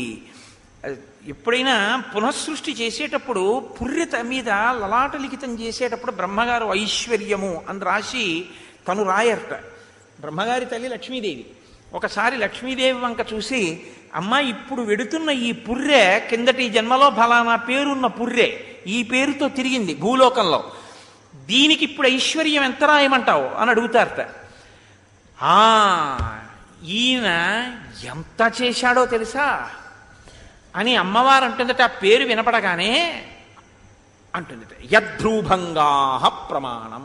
ఎప్పుడైనా పునఃసృష్టి చేసేటప్పుడు పుర్రెత మీద లలాట లిఖితం చేసేటప్పుడు బ్రహ్మగారు ఐశ్వర్యము అని రాసి తను రాయర్ట. బ్రహ్మగారి తల్లి లక్ష్మీదేవి. ఒకసారి లక్ష్మీదేవి వంక చూసి, అమ్మ ఇప్పుడు వెడుతున్న ఈ పుర్రె కిందటి జన్మలో ఫలానా పేరున్న పుర్రె ఈ పేరుతో తిరిగింది భూలోకంలో, దీనికి ఇప్పుడు ఐశ్వర్యం ఎంత రాయమంటావు అని అడుగుతారట. ఈయన ఎంత చేశాడో తెలుసా? అని అమ్మవారు అంటుందట. ఆ పేరు వినపడగానే అంటుందట, యద్భ్రూభంగాః ప్రమాణం.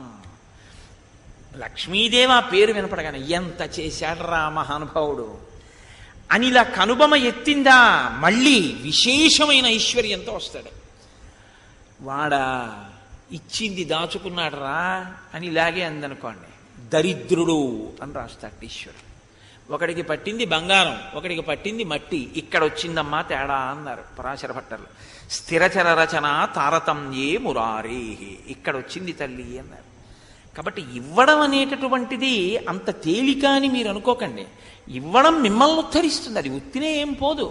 లక్ష్మీదేవి ఆ పేరు వినపడగానే ఎంత చేశాడు రా మహానుభావుడు అని ఇలా కనుబొమ ఎత్తిందా, మళ్ళీ విశేషమైన ఐశ్వర్యంతో వస్తాడు. వాడా ఇచ్చింది దాచుకున్నాడు రా అని ఇలాగే అందనుకోండి, దరిద్రుడు అని రాస్తాడు ఈశ్వరుడు. ఒకడికి పట్టింది బంగారం, ఒకడికి పట్టింది మట్టి, ఇక్కడ వచ్చిందమ్మా తేడా అన్నారు పరాశర భట్టర్లు. స్థిరచర రచన తారతమ్యే మురారే, ఇక్కడ వచ్చింది తల్లి అన్నారు. కాబట్టి ఇవ్వడం అనేటటువంటిది అంత తేలిక అని మీరు అనుకోకండి. ఇవ్వడం మిమ్మల్ని ఉద్ధరిస్తుంది, అది ఉత్తినే ఏం పోదు,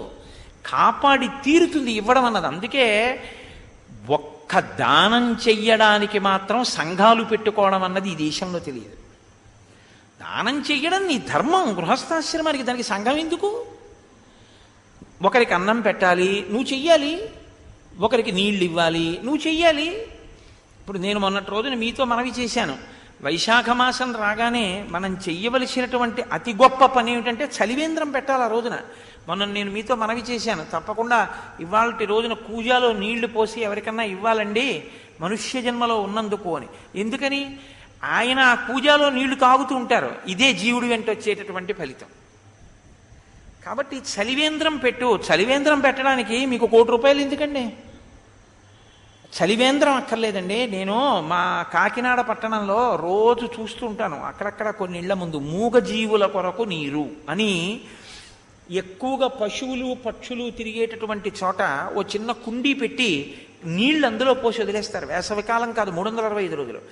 కాపాడి తీరుతుంది ఇవ్వడం అన్నది. అందుకే ఒక్క దానం చెయ్యడానికి మాత్రం సంఘాలు పెట్టుకోవడం అన్నది ఈ దేశంలో తెలియదు. దానం చెయ్యడం నీ ధర్మం, గృహస్థాశ్రమానికి, దానికి సంఘం ఎందుకు? ఒకరికి అన్నం పెట్టాలి నువ్వు చెయ్యాలి, ఒకరికి నీళ్ళు ఇవ్వాలి నువ్వు చెయ్యాలి. ఇప్పుడు నేను మొన్నటి రోజున మీతో మనవి చేశాను, వైశాఖ మాసం రాగానే మనం చెయ్యవలసినటువంటి అతి గొప్ప పని ఏమిటంటే చలివేంద్రం పెట్టాలి ఆ రోజున. మొన్న నేను మీతో మనవి చేశాను, తప్పకుండా ఇవాళ రోజున కూజాలో నీళ్లు పోసి ఎవరికన్నా ఇవ్వాలండి మనుష్య జన్మలో ఉన్నందుకు అని. ఎందుకని? ఆయన ఆ పూజలో నీళ్లు తాగుతూ ఉంటారు, ఇదే జీవుడి వెంట వచ్చేటటువంటి ఫలితం. కాబట్టి చలివేంద్రం పెట్టు. చలివేంద్రం పెట్టడానికి మీకు 1 కోటి రూపాయలు ఎందుకండి? చలివేంద్రం అక్కర్లేదండి. నేను మా కాకినాడ పట్టణంలో రోజు చూస్తూ ఉంటాను, అక్కడక్కడ కొన్ని ఇళ్ల ముందు మూగజీవుల కొరకు నీరు అని ఎక్కువగా పశువులు పక్షులు తిరిగేటటువంటి చోట ఓ చిన్న కుండీ పెట్టి నీళ్లు అందులో పోసి వదిలేస్తారు. వేసవికాలం కాదు, 365 రోజులు.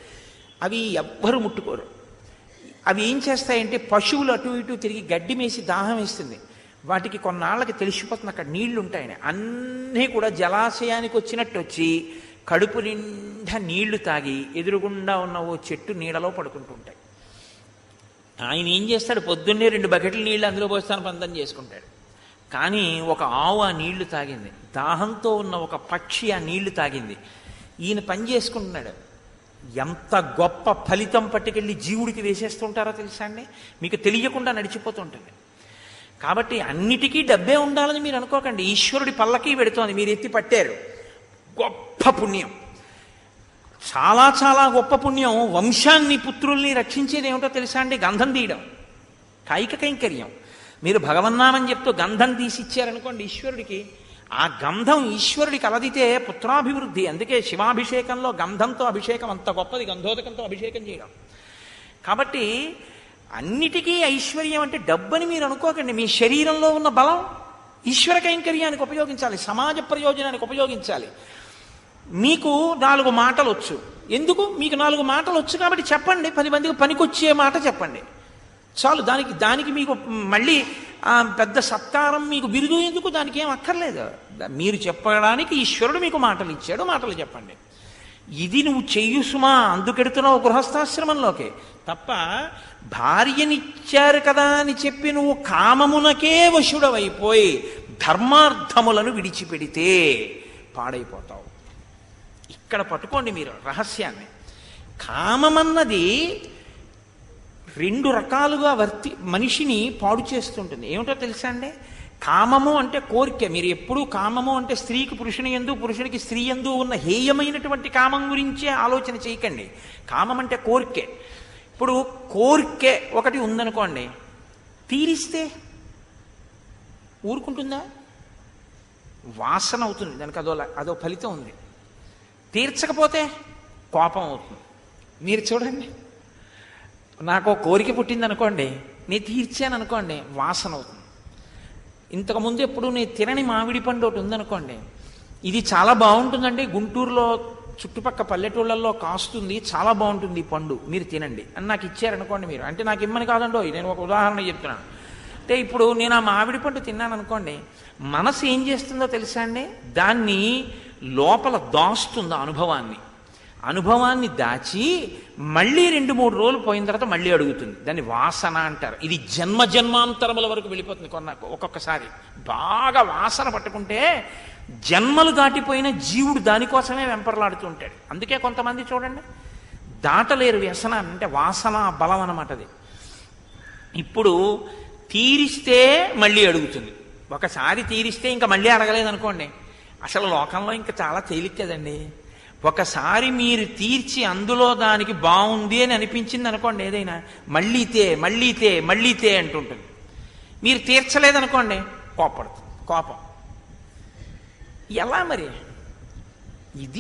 అవి ఎవ్వరు ముట్టుకోరు. అవి ఏం చేస్తాయంటే పశువులు అటు ఇటు తిరిగి గడ్డి మేసి దాహం వేస్తుంది, వాటికి కొన్నాళ్ళకి తెలిసిపోతుంది అక్కడ నీళ్లు ఉంటాయని. అన్నీ కూడా జలాశయానికి వచ్చినట్టు వచ్చి కడుపు నిండా నీళ్లు తాగి ఎదురుగుండా ఉన్న ఓ చెట్టు నీడలో పడుకుంటూ ఉంటాయి. ఆయన ఏం చేస్తాడు, పొద్దున్నే 2 బకెట్ల నీళ్లు అందులో పోస్తాను పంతం చేసుకుంటాడు. కానీ ఒక ఆవు ఆ నీళ్లు తాగింది, దాహంతో ఉన్న ఒక పక్షి ఆ నీళ్లు తాగింది, ఈయన పని చేసుకుంటున్నాడు. ఎంత గొప్ప ఫలితం పట్టుకెళ్ళి జీవుడికి వేసేస్తుంటారో తెలుసా అండి? మీకు తెలియకుండా నడిచిపోతుంటుంది. కాబట్టి అన్నిటికీ డబ్బే ఉండాలని మీరు అనుకోకండి. ఈశ్వరుడి పల్లకి పెడుతోంది, మీరు ఎత్తి పట్టారు, గొప్ప పుణ్యం, చాలా చాలా గొప్ప పుణ్యం. వంశాన్ని పుత్రుల్ని రక్షించేది ఏమిటో తెలుసా అండి? గంధం తీయడం, కాయిక కైంకర్యం. మీరు భగవన్నామని చెప్తూ గంధం తీసి ఇచ్చారనుకోండి ఈశ్వరుడికి, ఆ గంధం ఈశ్వరుడికి అలదితే పుత్రాభివృద్ధి. అందుకే శివాభిషేకంలో గంధంతో అభిషేకం అంత గొప్పది, గంధోదకంతో అభిషేకం చేయడం. కాబట్టి అన్నిటికీ ఐశ్వర్యం అంటే డబ్బని మీరు అనుకోకండి. మీ శరీరంలో ఉన్న బలం ఈశ్వర కైంకర్యానికి ఉపయోగించాలి, సమాజ ప్రయోజనానికి ఉపయోగించాలి. మీకు 4 మాటలు వచ్చు, ఎందుకు? మీకు 4 మాటలు వచ్చు కాబట్టి చెప్పండి, 10 మందికి పనికొచ్చే మాట చెప్పండి చాలు. దానికి మీకు మళ్ళీ పెద్ద సత్కారం, మీకు బిరుదు ఎందుకు? దానికి ఏం అక్కర్లేదు. మీరు చెప్పడానికి ఈశ్వరుడు మీకు మాటలు ఇచ్చాడు, మాటలు చెప్పండి. ఇది నువ్వు చెయ్యు సుమా, అందుకెడుతున్నావు గృహస్థాశ్రమంలోకి తప్ప భార్యనిచ్చారు కదా అని చెప్పి నువ్వు కామమునకే వశుడవైపోయి ధర్మార్థములను విడిచిపెడితే పాడైపోతావు. ఇక్కడ పట్టుకోండి మీరు రహస్యాన్ని. కామమన్నది 2 రకాలుగా మనిషిని పాడు చేస్తుంటుంది. ఏమిటో తెలుసా అండి? కామము అంటే కోరిక. మీరు ఎప్పుడూ కామము అంటే స్త్రీకి పురుషుని యందు, పురుషుడికి స్త్రీ యందు ఉన్న హేయమైనటువంటి కామం గురించే ఆలోచన చేయకండి. కామం అంటే కోరికే. ఇప్పుడు కోరికే ఒకటి ఉందనుకోండి, తీరిస్తే ఊరుకుంటుందా? వాసన అవుతుంది, దానికి అదో ఫలితం ఉంది. తీర్చకపోతే కోపం అవుతుంది. మీరు చూడండి, నాకు కోరిక పుట్టింది అనుకోండి, నేను తీర్చాను అనుకోండి, వాసన అవుతుంది. ఇంతకుముందు ఎప్పుడు నేను తినని మామిడి పండు ఒకటి ఉందనుకోండి, ఇది చాలా బాగుంటుందండి, గుంటూరులో చుట్టుపక్క పల్లెటూళ్ళల్లో కాస్తుంది, చాలా బాగుంటుంది ఈ పండు, మీరు తినండి అని నాకు ఇచ్చారనుకోండి. మీరు అంటే నాకు ఇమ్మని కాదండో, నేను ఒక ఉదాహరణ చెప్తున్నాను. అంటే ఇప్పుడు నేను ఆ మామిడి పండు తిన్నాను అనుకోండి, మనసు ఏం చేస్తుందో తెలుసా అండి? దాన్ని లోపల దాస్తుంది, అనుభవాన్ని దాచి మళ్ళీ 2-3 రోజులు పోయిన తర్వాత మళ్ళీ అడుగుతుంది. దాన్ని వాసన అంటారు. ఇది జన్మాంతరముల వరకు వెళ్ళిపోతుంది. ఒక్కొక్కసారి బాగా వాసన పట్టుకుంటే జన్మలు దాటిపోయిన జీవుడు దానికోసమే వెంపర్లాడుతూ ఉంటాడు. అందుకే కొంతమంది చూడండి దాటలేరు వ్యసనాన్ని, అంటే వాసన బలం అన్నమాట అది. ఇప్పుడు తీరిస్తే మళ్ళీ అడుగుతుంది, ఒకసారి తీరిస్తే ఇంకా మళ్ళీ అడగలేదు అనుకోండి. అసలు లోకంలో ఇంకా చాలా తేలిక కదండి. ఒకసారి మీరు తీర్చి అందులో దానికి బాగుంది అని అనిపించింది అనుకోండి, ఏదైనా మళ్ళీ తే అంటుంటుంది. మీరు తీర్చలేదనుకోండి, కోపడుతుంది. కోపం ఎలా మరి? ఇది